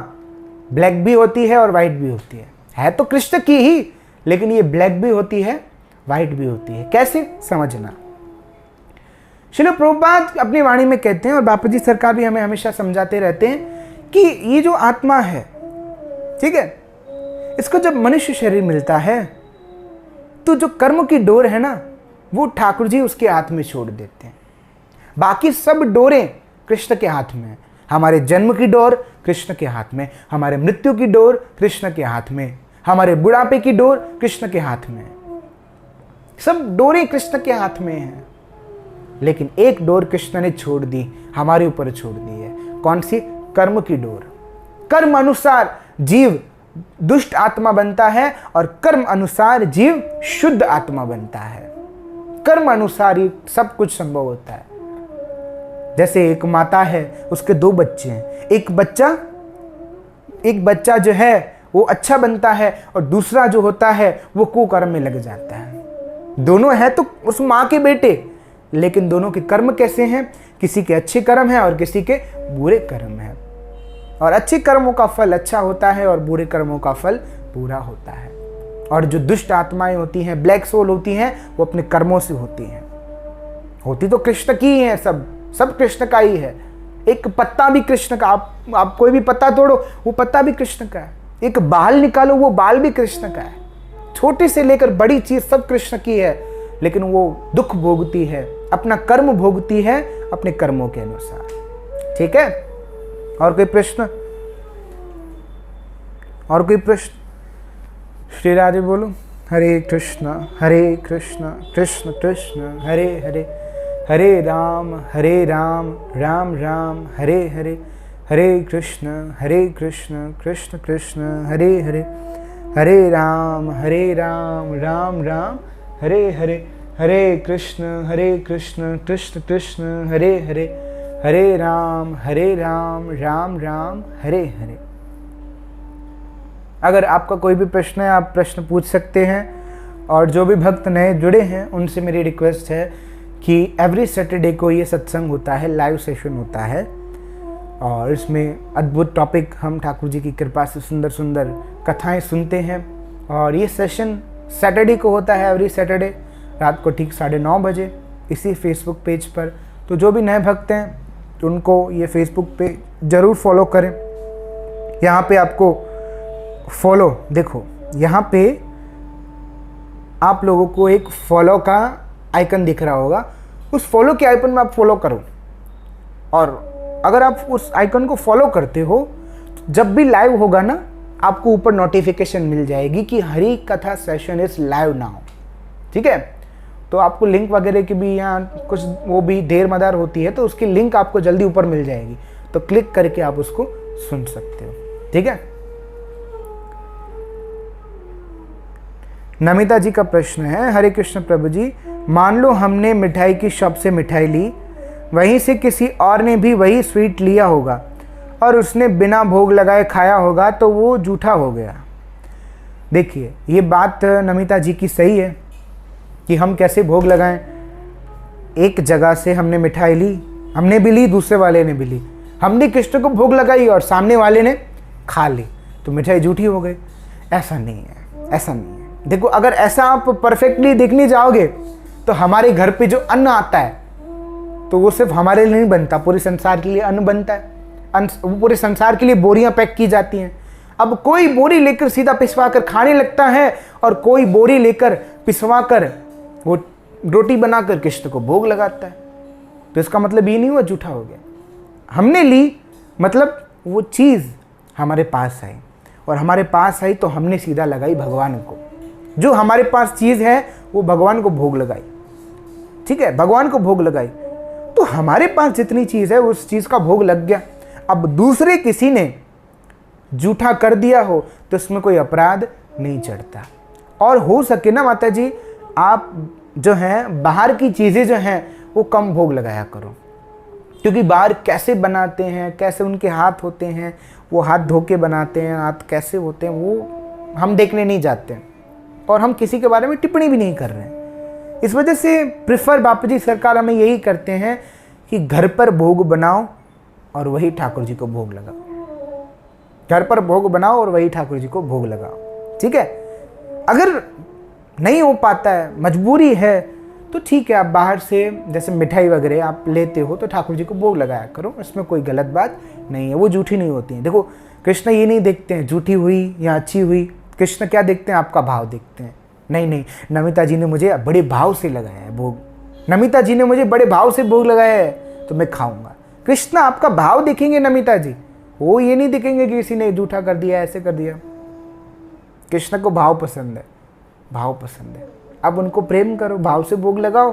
ब्लैक भी होती है और वाइट भी होती है तो कृष्ण की ही, लेकिन ये ब्लैक भी होती है, वाइट भी होती है। कैसे समझना? श्रील प्रभुपाद अपनी वाणी में कहते हैं, और बापू जी सरकार भी हमें हमेशा समझाते रहते हैं कि ये जो आत्मा है, ठीक है, इसको जब मनुष्य शरीर मिलता है, तो जो कर्म की डोर है ना, वो ठाकुर जी उसके हाथ में छोड़ देते हैं। बाकी सब डोरें कृष्ण के हाथ में है। हमारे जन्म की डोर कृष्ण के हाथ में, हमारे मृत्यु की डोर कृष्ण के हाथ में, हमारे बुढ़ापे की डोर कृष्ण के हाथ में। सब डोरें कृष्ण के हाथ में हैं, लेकिन एक डोर कृष्ण ने छोड़ दी, हमारे ऊपर छोड़ दी है। कौन सी? कर्म की डोर। कर्म अनुसार जीव दुष्ट आत्मा बनता है, और कर्म अनुसार जीव शुद्ध आत्मा बनता है। कर्म अनुसार ही सब कुछ संभव होता है। जैसे एक माता है, उसके 2 बच्चे हैं। एक बच्चा जो है वो अच्छा बनता है, और दूसरा जो होता है वो कुकर्म में लग जाता है। दोनों हैं तो उस माँ के बेटे, लेकिन दोनों के कर्म कैसे हैं? किसी के अच्छे कर्म हैं और किसी के बुरे कर्म हैं। और अच्छे कर्मों का फल अच्छा होता है, और बुरे कर्मों का फल बुरा होता है। और जो दुष्ट आत्माएं होती हैं, ब्लैक सोल होती हैं, वो अपने कर्मों से होती हैं। होती तो कृष्ण की ही है, सब कृष्ण का ही है। एक पत्ता भी कृष्ण का, आप कोई भी पत्ता तोड़ो, वो पत्ता भी कृष्ण का है। एक बाल निकालो, वो बाल भी कृष्ण का है। छोटे से लेकर बड़ी चीज सब कृष्ण की है, लेकिन वो दुख भोगती है, अपना कर्म भोगती है अपने कर्मों के अनुसार। ठीक है? और कोई प्रश्न? श्री राधे बोलो। हरे कृष्ण कृष्ण कृष्ण हरे हरे, हरे राम राम राम हरे हरे, हरे कृष्ण कृष्ण कृष्ण हरे हरे, हरे राम राम राम हरे हरे, हरे कृष्ण कृष्ण कृष्ण हरे हरे, हरे राम राम राम हरे हरे। अगर आपका कोई भी प्रश्न है, आप प्रश्न पूछ सकते हैं। और जो भी भक्त नए जुड़े हैं, उनसे मेरी रिक्वेस्ट है कि एवरी सैटरडे को ये सत्संग होता है, लाइव सेशन होता है और इसमें अद्भुत टॉपिक हम ठाकुर जी की कृपा से सुंदर सुंदर कथाएं सुनते हैं। और ये सेशन सैटरडे को होता है, एवरी सैटरडे रात को ठीक 9:30 बजे इसी फेसबुक पेज पर। तो जो भी नए भक्त हैं तो उनको ये फेसबुक पे ज़रूर फॉलो करें। यहाँ पे आपको फॉलो, देखो यहाँ पे आप लोगों को एक फॉलो का आइकन दिख रहा होगा, उस फॉलो के आइकन में आप फॉलो करो। और अगर आप उस आइकन को फॉलो करते हो, जब भी लाइव होगा ना, आपको ऊपर नोटिफिकेशन मिल जाएगी कि हरि कथा सेशन इज लाइव नाउ। ठीक है, तो आपको लिंक वगैरह की भी यहाँ कुछ वो भी देर मदार होती है, तो उसकी लिंक आपको जल्दी ऊपर मिल जाएगी, तो क्लिक करके आप उसको सुन सकते हो। ठीक है। नमिता जी का प्रश्न है, हरे कृष्ण प्रभु जी, मान लो हमने मिठाई की शॉप से मिठाई ली, वहीं से किसी और ने भी वही स्वीट लिया होगा और उसने बिना भोग लगाए खाया होगा, तो वो झूठा हो गया। देखिए ये बात नमिता जी की सही है कि हम कैसे भोग लगाएं। एक जगह से हमने मिठाई ली, हमने भी ली, दूसरे वाले ने भी ली, हमने कृष्ण को भोग लगाई और सामने वाले ने खा ली, तो मिठाई झूठी हो गई। ऐसा नहीं है, ऐसा नहीं है। देखो अगर ऐसा आप परफेक्टली देखने जाओगे तो हमारे घर पे जो अन्न आता है तो वो सिर्फ हमारे लिए नहीं बनता, पूरे संसार के लिए अन्न बनता है। वो पूरे संसार के लिए बोरियां पैक की जाती हैं। अब कोई बोरी लेकर सीधा पिसवा कर खाने लगता है और कोई बोरी लेकर पिसवा कर वो रोटी बनाकर कृष्ण को भोग लगाता है, तो इसका मतलब ये नहीं हुआ झूठा हो गया। हमने ली मतलब वो चीज़ हमारे पास आई, और हमारे पास आई तो हमने सीधा लगाई भगवान को। जो हमारे पास चीज़ है वो भगवान को भोग लगाई। ठीक है, भगवान को भोग लगाई, तो हमारे पास जितनी चीज़ है उस चीज़ का भोग लग गया। अब दूसरे किसी ने झूठा कर दिया हो तो इसमें कोई अपराध नहीं चढ़ता। और हो सके ना माता जी, आप जो हैं बाहर की चीज़ें जो हैं वो कम भोग लगाया करो, क्योंकि बाहर कैसे बनाते हैं, कैसे उनके हाथ होते हैं, वो हाथ धो के बनाते हैं, हाथ कैसे होते हैं वो हम देखने नहीं जाते हैं, और हम किसी के बारे में टिप्पणी भी नहीं कर रहे हैं। इस वजह से प्रिफर बापू जी सरकार हमें यही करते हैं कि घर पर भोग बनाओ और वही ठाकुर जी को भोग लगाओ। घर पर भोग बनाओ और वही ठाकुर जी को भोग लगाओ। ठीक है, अगर नहीं हो पाता है, मजबूरी है, तो ठीक है, आप बाहर से जैसे मिठाई वगैरह आप लेते हो तो ठाकुर जी को भोग लगाया करो, इसमें कोई गलत बात नहीं है, वो झूठी नहीं होती है। देखो कृष्ण ये नहीं देखते हैं झूठी हुई या अच्छी हुई, कृष्ण क्या देखते हैं, आपका भाव देखते हैं। नहीं नहीं, नमिता जी ने मुझे बड़े भाव से लगाया है भोग, नमिता जी ने मुझे बड़े भाव से भोग लगाया है तो मैं खाऊंगा। कृष्ण आपका भाव देखेंगे नमिता जी, वो ये नहीं देखेंगे कि किसी ने झूठा कर दिया, ऐसे कर दिया। कृष्ण को भाव पसंद है, भाव पसंद है। अब उनको प्रेम करो, भाव से भोग लगाओ,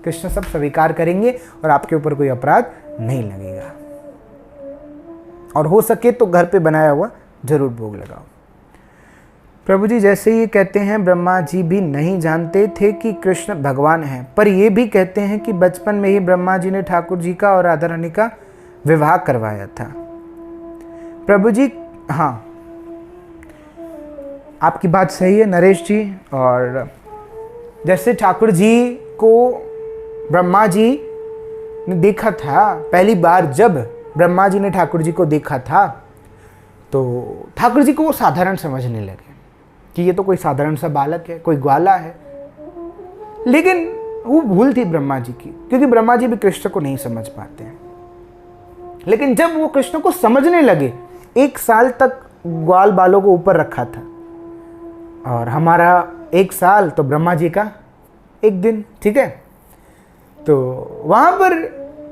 कृष्ण सब स्वीकार करेंगे और आपके ऊपर कोई अपराध नहीं लगेगा। और हो सके तो घर पे बनाया हुआ जरूर भोग लगाओ। प्रभु जी जैसे ये कहते हैं ब्रह्मा जी भी नहीं जानते थे कि कृष्ण भगवान हैं, पर ये भी कहते हैं कि बचपन में ही ब्रह्मा जी ने ठाकुर जी का और राधा रानी का विवाह करवाया था। प्रभु जी हाँ, आपकी बात सही है नरेश जी। और जैसे ठाकुर जी को ब्रह्मा जी ने देखा था, पहली बार जब ब्रह्मा जी ने ठाकुर जी को देखा था तो ठाकुर जी को वो साधारण समझने लगे कि ये तो कोई साधारण सा बालक है, कोई ग्वाला है। लेकिन वो भूल थी ब्रह्मा जी की, क्योंकि ब्रह्मा जी भी कृष्ण को नहीं समझ पाते हैं। लेकिन जब वो कृष्ण को समझने लगे, 1 साल तक ग्वाल बालों को ऊपर रखा था, और हमारा 1 साल तो ब्रह्मा जी का 1 दिन। ठीक है, तो वहाँ पर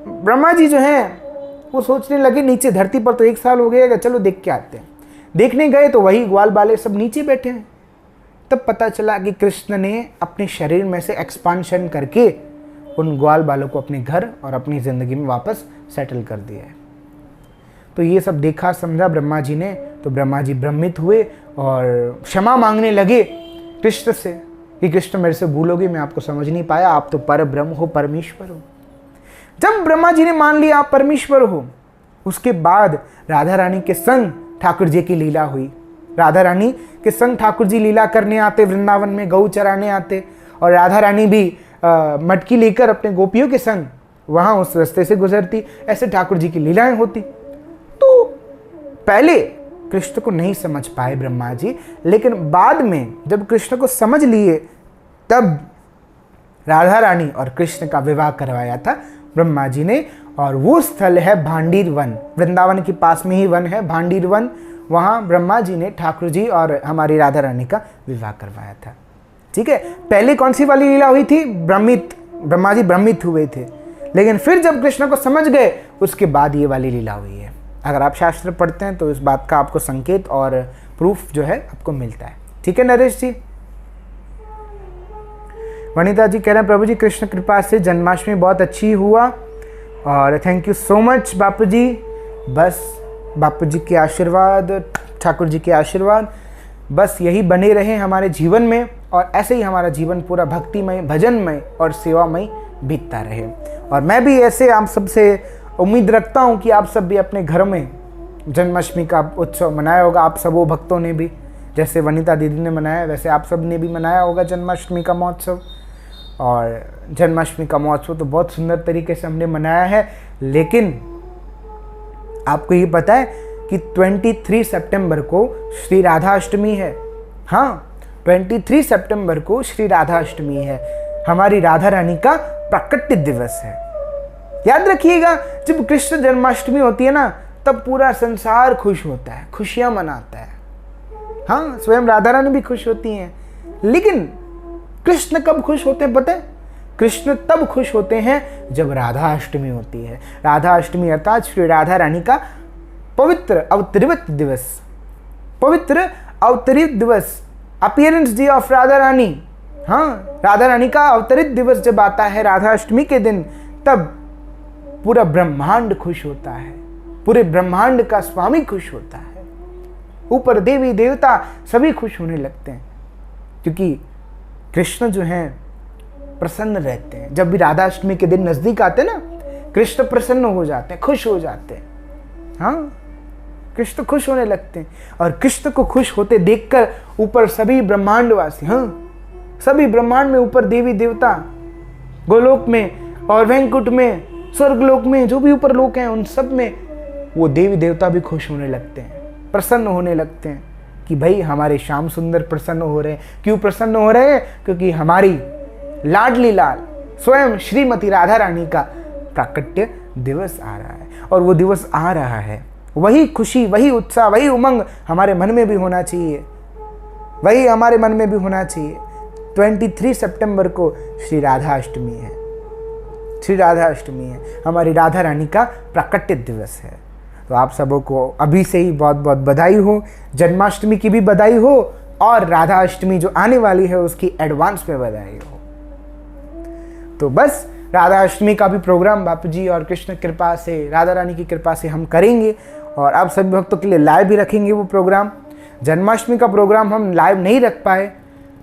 ब्रह्मा जी जो हैं वो सोचने लगे नीचे धरती पर तो 1 साल हो गया, चलो देख के आते हैं। देखने गए तो वही ग्वाल बाले सब नीचे बैठे हैं। तब पता चला कि कृष्ण ने अपने शरीर में से एक्सपांशन करके उन ग्वाल बालों को अपने घर और अपनी ज़िंदगी में वापस सेटल कर दिया है। तो ये सब देखा समझा ब्रह्मा जी ने, तो ब्रह्मा जी भ्रमित हुए और क्षमा मांगने लगे कृष्ण से कि कृष्ण मेरे से भूलोगे, मैं आपको समझ नहीं पाया, आप तो पर ब्रह्म हो, परमेश्वर हो। जब ब्रह्मा जी ने मान लिया आप परमेश्वर हो, उसके बाद राधा रानी के संग ठाकुर जी की लीला हुई। राधा रानी के संग ठाकुर जी लीला करने आते, वृंदावन में गऊ चराने आते, और राधा रानी भी मटकी लेकर अपने गोपियों के संग वहाँ उस रास्ते से गुजरती। ऐसे ठाकुर जी की लीलाएं होती। तो पहले कृष्ण को नहीं समझ पाए ब्रह्मा जी, लेकिन बाद में जब कृष्ण को समझ लिए तब राधा रानी और कृष्ण का विवाह करवाया था ब्रह्मा जी ने। और वो स्थल है भांडीर वन, वृंदावन के पास में ही वन है भांडीर वन। वहाँ ब्रह्मा जी ने ठाकुर जी और हमारी राधा रानी का विवाह करवाया था। ठीक है, पहले कौन सी वाली लीला हुई थी? ब्रह्मा जी भ्रमित हुए थे, लेकिन फिर जब कृष्ण को समझ गए उसके बाद ये वाली लीला हुई है। अगर आप शास्त्र पढ़ते हैं तो इस बात का आपको संकेत और प्रूफ जो है आपको मिलता है। ठीक है नरेश जी। वनिता जी कह रहे हैं प्रभु जी कृष्ण कृपा से जन्माष्टमी बहुत अच्छी हुआ और थैंक यू सो मच बापू जी। बस बापू जी के आशीर्वाद, ठाकुर जी के आशीर्वाद बस यही बने रहे हमारे जीवन में, और ऐसे ही हमारा जीवन पूरा भक्तिमय, भजनमय और सेवामय बीतता रहे। और मैं भी ऐसे आप सबसे उम्मीद रखता हूँ कि आप सब भी अपने घरों में जन्माष्टमी का उत्सव मनाया होगा। आप सबों भक्तों ने भी, जैसे वनिता दीदी ने मनाया वैसे आप सब ने भी मनाया होगा जन्माष्टमी का महोत्सव। और जन्माष्टमी का महोत्सव तो बहुत सुंदर तरीके से हमने मनाया है। लेकिन आपको ये पता है कि 23 सितंबर को श्री राधा अष्टमी है। हाँ, 23 सितंबर को श्री राधा अष्टमी है, हमारी राधा रानी का प्राकट्य दिवस है। याद रखिएगा, जब कृष्ण जन्माष्टमी होती है ना तब पूरा संसार खुश होता है, खुशियां मनाता है। हाँ, स्वयं राधा रानी भी खुश होती हैं। लेकिन कृष्ण कब खुश होते हैं पता है? कृष्ण तब खुश होते हैं जब राधा अष्टमी होती है। राधा अष्टमी अर्थात श्री राधा रानी का पवित्र अवतरित दिवस, पवित्र अवतरित दिवस, appearance day of Radha Rani. हाँ, राधा रानी का अवतरित दिवस जब आता है राधा अष्टमी के दिन, तब पूरा ब्रह्मांड खुश होता है, पूरे ब्रह्मांड का स्वामी खुश होता है, ऊपर देवी देवता सभी खुश होने लगते हैं, क्योंकि कृष्ण जो हैं प्रसन्न रहते हैं। जब भी राधा अष्टमी के दिन नजदीक आते ना, कृष्ण प्रसन्न हो जाते हैं, खुश हो जाते हैं। हाँ, कृष्ण खुश होने लगते हैं। और कृष्ण को खुश होते देखकर ऊपर सभी ब्रह्मांडवासी, हाँ सभी ब्रह्मांड में, ऊपर देवी देवता, गोलोक में और वैकुंठ में, स्वर्गलोक में, जो भी ऊपर लोक हैं उन सब में वो देवी देवता भी खुश होने लगते हैं, प्रसन्न होने लगते हैं कि भाई हमारे श्याम सुंदर प्रसन्न हो रहे हैं। क्यों प्रसन्न हो रहे हैं? क्योंकि हमारी लाडली लाल स्वयं श्रीमती राधा रानी का प्राकट्य दिवस आ रहा है। और वो दिवस आ रहा है, वही खुशी, वही उत्साह, वही उमंग हमारे मन में भी होना चाहिए, वही हमारे मन में भी होना चाहिए। 23 सितंबर को श्री राधा अष्टमी है, श्री राधा अष्टमी है, हमारी राधा रानी का प्राकट्य दिवस है। तो आप सबों को अभी से ही बहुत बहुत बधाई हो, जन्माष्टमी की भी बधाई हो और राधा अष्टमी जो आने वाली है उसकी एडवांस में बधाई हो। तो बस राधा अष्टमी का भी प्रोग्राम बापू जी और कृष्ण कृपा से, राधा रानी की कृपा से हम करेंगे और आप सभी भक्तों के लिए लाइव भी रखेंगे वो प्रोग्राम। जन्माष्टमी का प्रोग्राम हम लाइव नहीं रख पाए,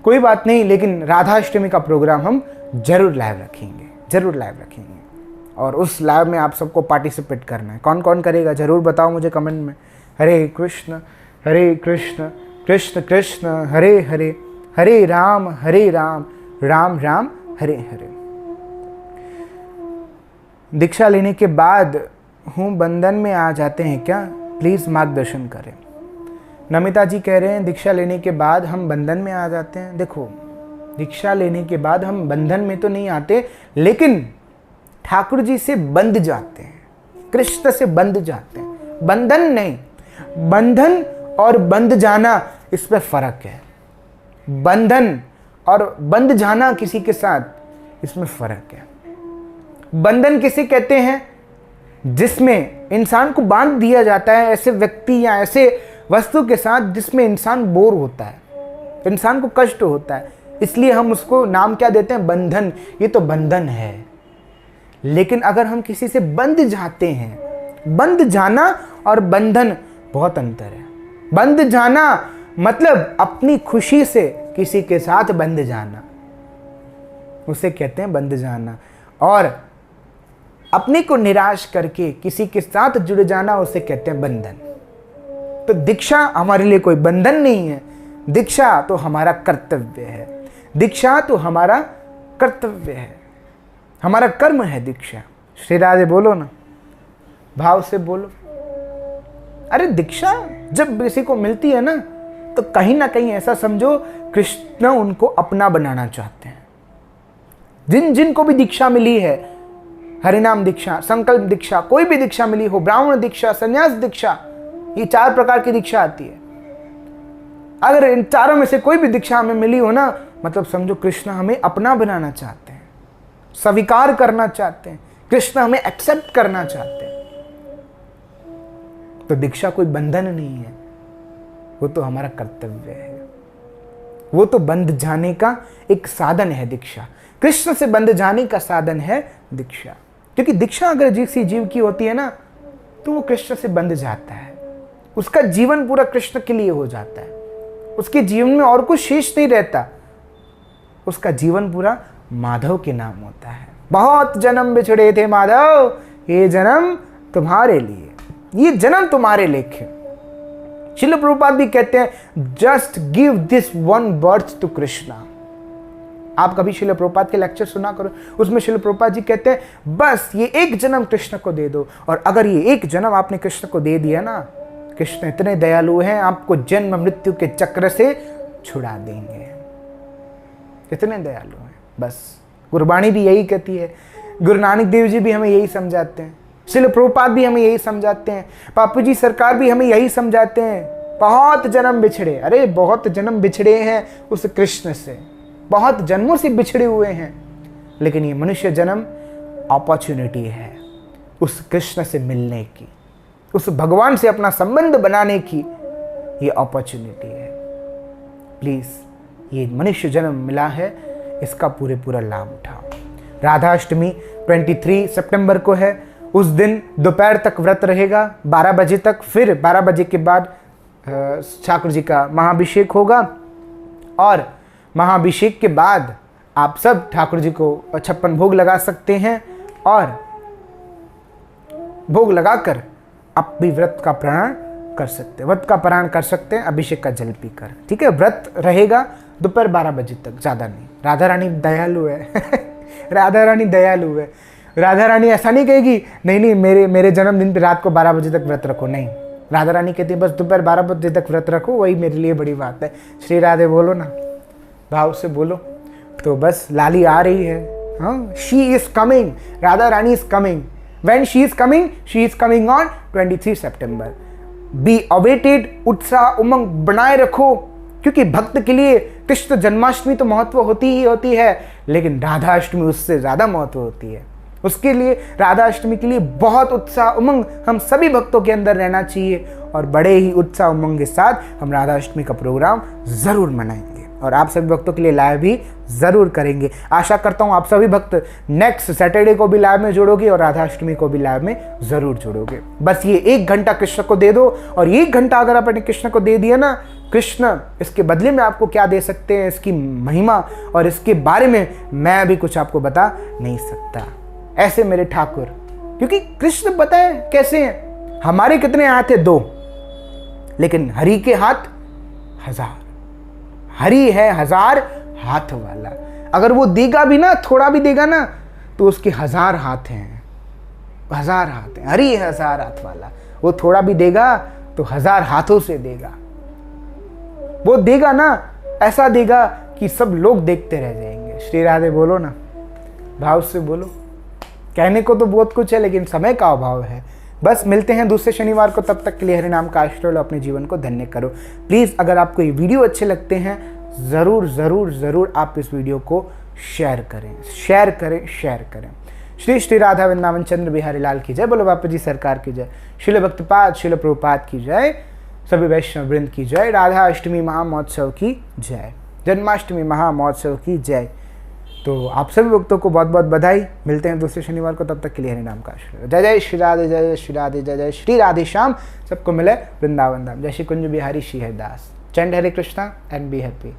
कोई बात नहीं, लेकिन राधा अष्टमी का प्रोग्राम हम जरूर लाइव रखेंगे, जरूर लाइव रखेंगे। और उस लाइव में आप सबको पार्टिसिपेट करना है। कौन कौन करेगा जरूर बताओ मुझे कमेंट में। हरे कृष्ण कृष्ण कृष्ण हरे हरे, हरे राम राम राम हरे हरे। दीक्षा लेने के बाद हूँ बंधन में आ जाते हैं क्या? प्लीज़ मार्गदर्शन करें। नमिता जी कह रहे हैं दीक्षा लेने के बाद हम बंधन में आ जाते हैं। देखो, दीक्षा लेने के बाद हम बंधन में तो नहीं आते, लेकिन ठाकुर जी से बंध जाते हैं, कृष्ण से बंध जाते हैं। बंधन नहीं, बंधन और बंध जाना इसमें फर्क है। बंधन और बंध जाना किसी के साथ, इसमें फर्क है। बंधन किसे कहते हैं? जिसमें इंसान को बांध दिया जाता है ऐसे व्यक्ति या ऐसे वस्तु के साथ जिसमें इंसान बोर होता है, इंसान को कष्ट होता है, इसलिए हम उसको नाम क्या देते हैं? बंधन। ये तो बंधन है। लेकिन अगर हम किसी से बंध जाते हैं, बंध जाना और बंधन बहुत अंतर है। बंध जाना मतलब अपनी खुशी से किसी के साथ बंध जाना, उसे कहते हैं बंध जाना। और अपने को निराश करके किसी के साथ जुड़ जाना, उसे कहते हैं बंधन। तो दीक्षा हमारे लिए कोई बंधन नहीं है, दीक्षा तो हमारा कर्तव्य है, दीक्षा तो हमारा कर्तव्य है, हमारा कर्म है दीक्षा। श्री राधे बोलो ना, भाव से बोलो। अरे दीक्षा जब किसी को मिलती है ना तो कहीं ना कहीं ऐसा समझो कृष्ण उनको अपना बनाना चाहते हैं। जिन जिन को भी दीक्षा मिली है, हरिनाम दीक्षा, संकल्प दीक्षा, कोई भी दीक्षा मिली हो, ब्राह्मण दीक्षा, संन्यास दीक्षा, ये 4 प्रकार की दीक्षा आती है। अगर इन चारों में से कोई भी दीक्षा हमें मिली हो ना, मतलब समझो कृष्ण हमें अपना बनाना चाहते हैं, स्वीकार करना चाहते हैं, कृष्ण हमें एक्सेप्ट करना चाहते हैं। तो दीक्षा कोई बंधन नहीं है, वो तो हमारा कर्तव्य है, वो तो बंध जाने का एक साधन है दीक्षा। कृष्ण से बंध जाने का साधन है दीक्षा, क्योंकि दीक्षा अगर किसी जीव की होती है ना तो वो कृष्ण से बंध जाता है, उसका जीवन पूरा कृष्ण के लिए हो जाता है, उसके जीवन में और कुछ शेष नहीं रहता, उसका जीवन पूरा माधव के नाम होता है। बहुत जन्म बिछड़े थे माधव, ये जन्म तुम्हारे लिए, ये जन्म तुम्हारे लेखे। श्रील प्रभुपाद भी कहते हैं just give this one birth to Krishna. आप कभी श्रील प्रभुपाद के लेक्चर सुना करो, उसमें श्रील प्रभुपाद जी कहते हैं बस ये एक जन्म कृष्ण को दे दो, और अगर ये एक जन्म आपने कृष्ण को दे दिया ना, कृष्ण इतने दयालु हैं आपको जन्म मृत्यु के चक्र से छुड़ा देंगे, इतने दयालु हैं। बस गुरबाणी भी यही कहती है, गुरु नानक देव जी भी हमें यही समझाते हैं, श्रील प्रभुपाद भी हमें यही समझाते हैं, बापू जी सरकार भी हमें यही समझाते हैं। बहुत जन्म बिछड़े, अरे बहुत जन्म बिछड़े हैं उस कृष्ण से, बहुत जन्मों से बिछड़े हुए हैं, लेकिन ये मनुष्य जन्म अपॉर्चुनिटी है उस कृष्ण से मिलने की, उस भगवान से अपना संबंध बनाने की, ये अपॉर्चुनिटी है। प्लीज ये मनुष्य जन्म मिला है, इसका पूरा लाभ उठाओ। राधाष्टमी 23 सितंबर को है, उस दिन दोपहर तक व्रत रहेगा 12 बजे तक, फिर 12 बजे के बाद ठाकुर जी का महाअभिषेक होगा, और महाअभिषेक के बाद आप सब ठाकुर जी को 56 भोग लगा सकते हैं, और भोग लगाकर आप भी व्रत का प्राण कर सकते हैं, व्रत का प्राण कर सकते हैं अभिषेक का जल पीकर। ठीक है, व्रत रहेगा दोपहर 12 बजे तक, ज़्यादा नहीं। राधा रानी दयालु है राधा रानी दयालु है। राधा रानी ऐसा नहीं कहेगी नहीं मेरे जन्मदिन पे रात को 12 बजे तक व्रत रखो, नहीं। राधा रानी कहती है बस दोपहर 12 बजे तक व्रत रखो, वही मेरे लिए बड़ी बात है। श्री राधे बोलो ना, भाव से बोलो। तो बस लाली आ रही है, हाँ, she is coming, Radha Rani is coming. When she is coming on 23 September. Be awaited, उत्साह उमंग बनाए रखो, क्योंकि भक्त के लिए कृष्ण जन्माष्टमी तो महत्व होती ही होती है, लेकिन राधाष्टमी उससे ज़्यादा महत्व होती है। उसके लिए राधाष्टमी के लिए बहुत उत्साह उमंग हम सभी भक्तों के अंदर रहना चाहिए, और बड़े ही उत्साह उमंग के साथ हम राधाष्टमी का प्रोग्राम ज़रूर मनाएंगे, और आप सभी भक्तों के लिए लाइव भी ज़रूर करेंगे। आशा करता हूँ आप सभी भक्त नेक्स्ट सैटरडे को भी लाइव में जुड़ोगे और राधाष्टमी को भी लाइव में ज़रूर जुड़ोगे। बस ये 1 घंटा कृष्ण को दे दो, और ये 1 घंटा अगर आपने कृष्ण को दे दिया ना, कृष्ण इसके बदले में आपको क्या दे सकते हैं, इसकी महिमा और इसके बारे में मैं भी कुछ आपको बता नहीं सकता। ऐसे मेरे ठाकुर, क्योंकि कृष्ण पता है कैसे हैं। हमारे कितने हाथ है? 2, लेकिन हरि के हाथ 1000। हरि है 1000 हाथ वाला। अगर वो देगा भी ना, थोड़ा भी देगा ना, तो उसके 1000 हाथ हैं, 1000 हाथ हैं। हरि है 1000 हाथ वाला, वो थोड़ा भी देगा तो 1000 हाथों से देगा। वो देगा ना, ऐसा देगा कि सब लोग देखते रह जाएंगे। श्री राधे बोलो ना, भाव से बोलो। कहने को तो बहुत कुछ है, लेकिन समय का अभाव है। बस मिलते हैं दूसरे शनिवार को, तब तक के लिए हरि नाम का आश्रय लो, अपने जीवन को धन्य करो। प्लीज़ अगर आपको ये वीडियो अच्छे लगते हैं, ज़रूर ज़रूर ज़रूर आप इस वीडियो को शेयर करें, शेयर करें, शेयर करें। श्री श्री राधा वृंदावन चंद्र बिहारी लाल की जय। बोलो बापू जी सरकार की जय। श्रील भक्तपाद श्रील प्रभुपाद की जय। सभी वैष्णव वृंद की जय। राधा अष्टमी महामहोत्सव की जय। जन्माष्टमी महामहोत्सव की जय। तो आप सभी भक्तों को बहुत बहुत बधाई। मिलते हैं दूसरे शनिवार को, तब तक के लिए हरि नाम का आशीर्वाद। जय जय श्री राधे, जय जय श्री राधे, जय जय श्री राधे श्याम। सबको मिले वृंदावन धाम। जय श्री कुंज बिहारी श्री हरिदास। चंड हरे कृष्णा एंड बी हैप्पी।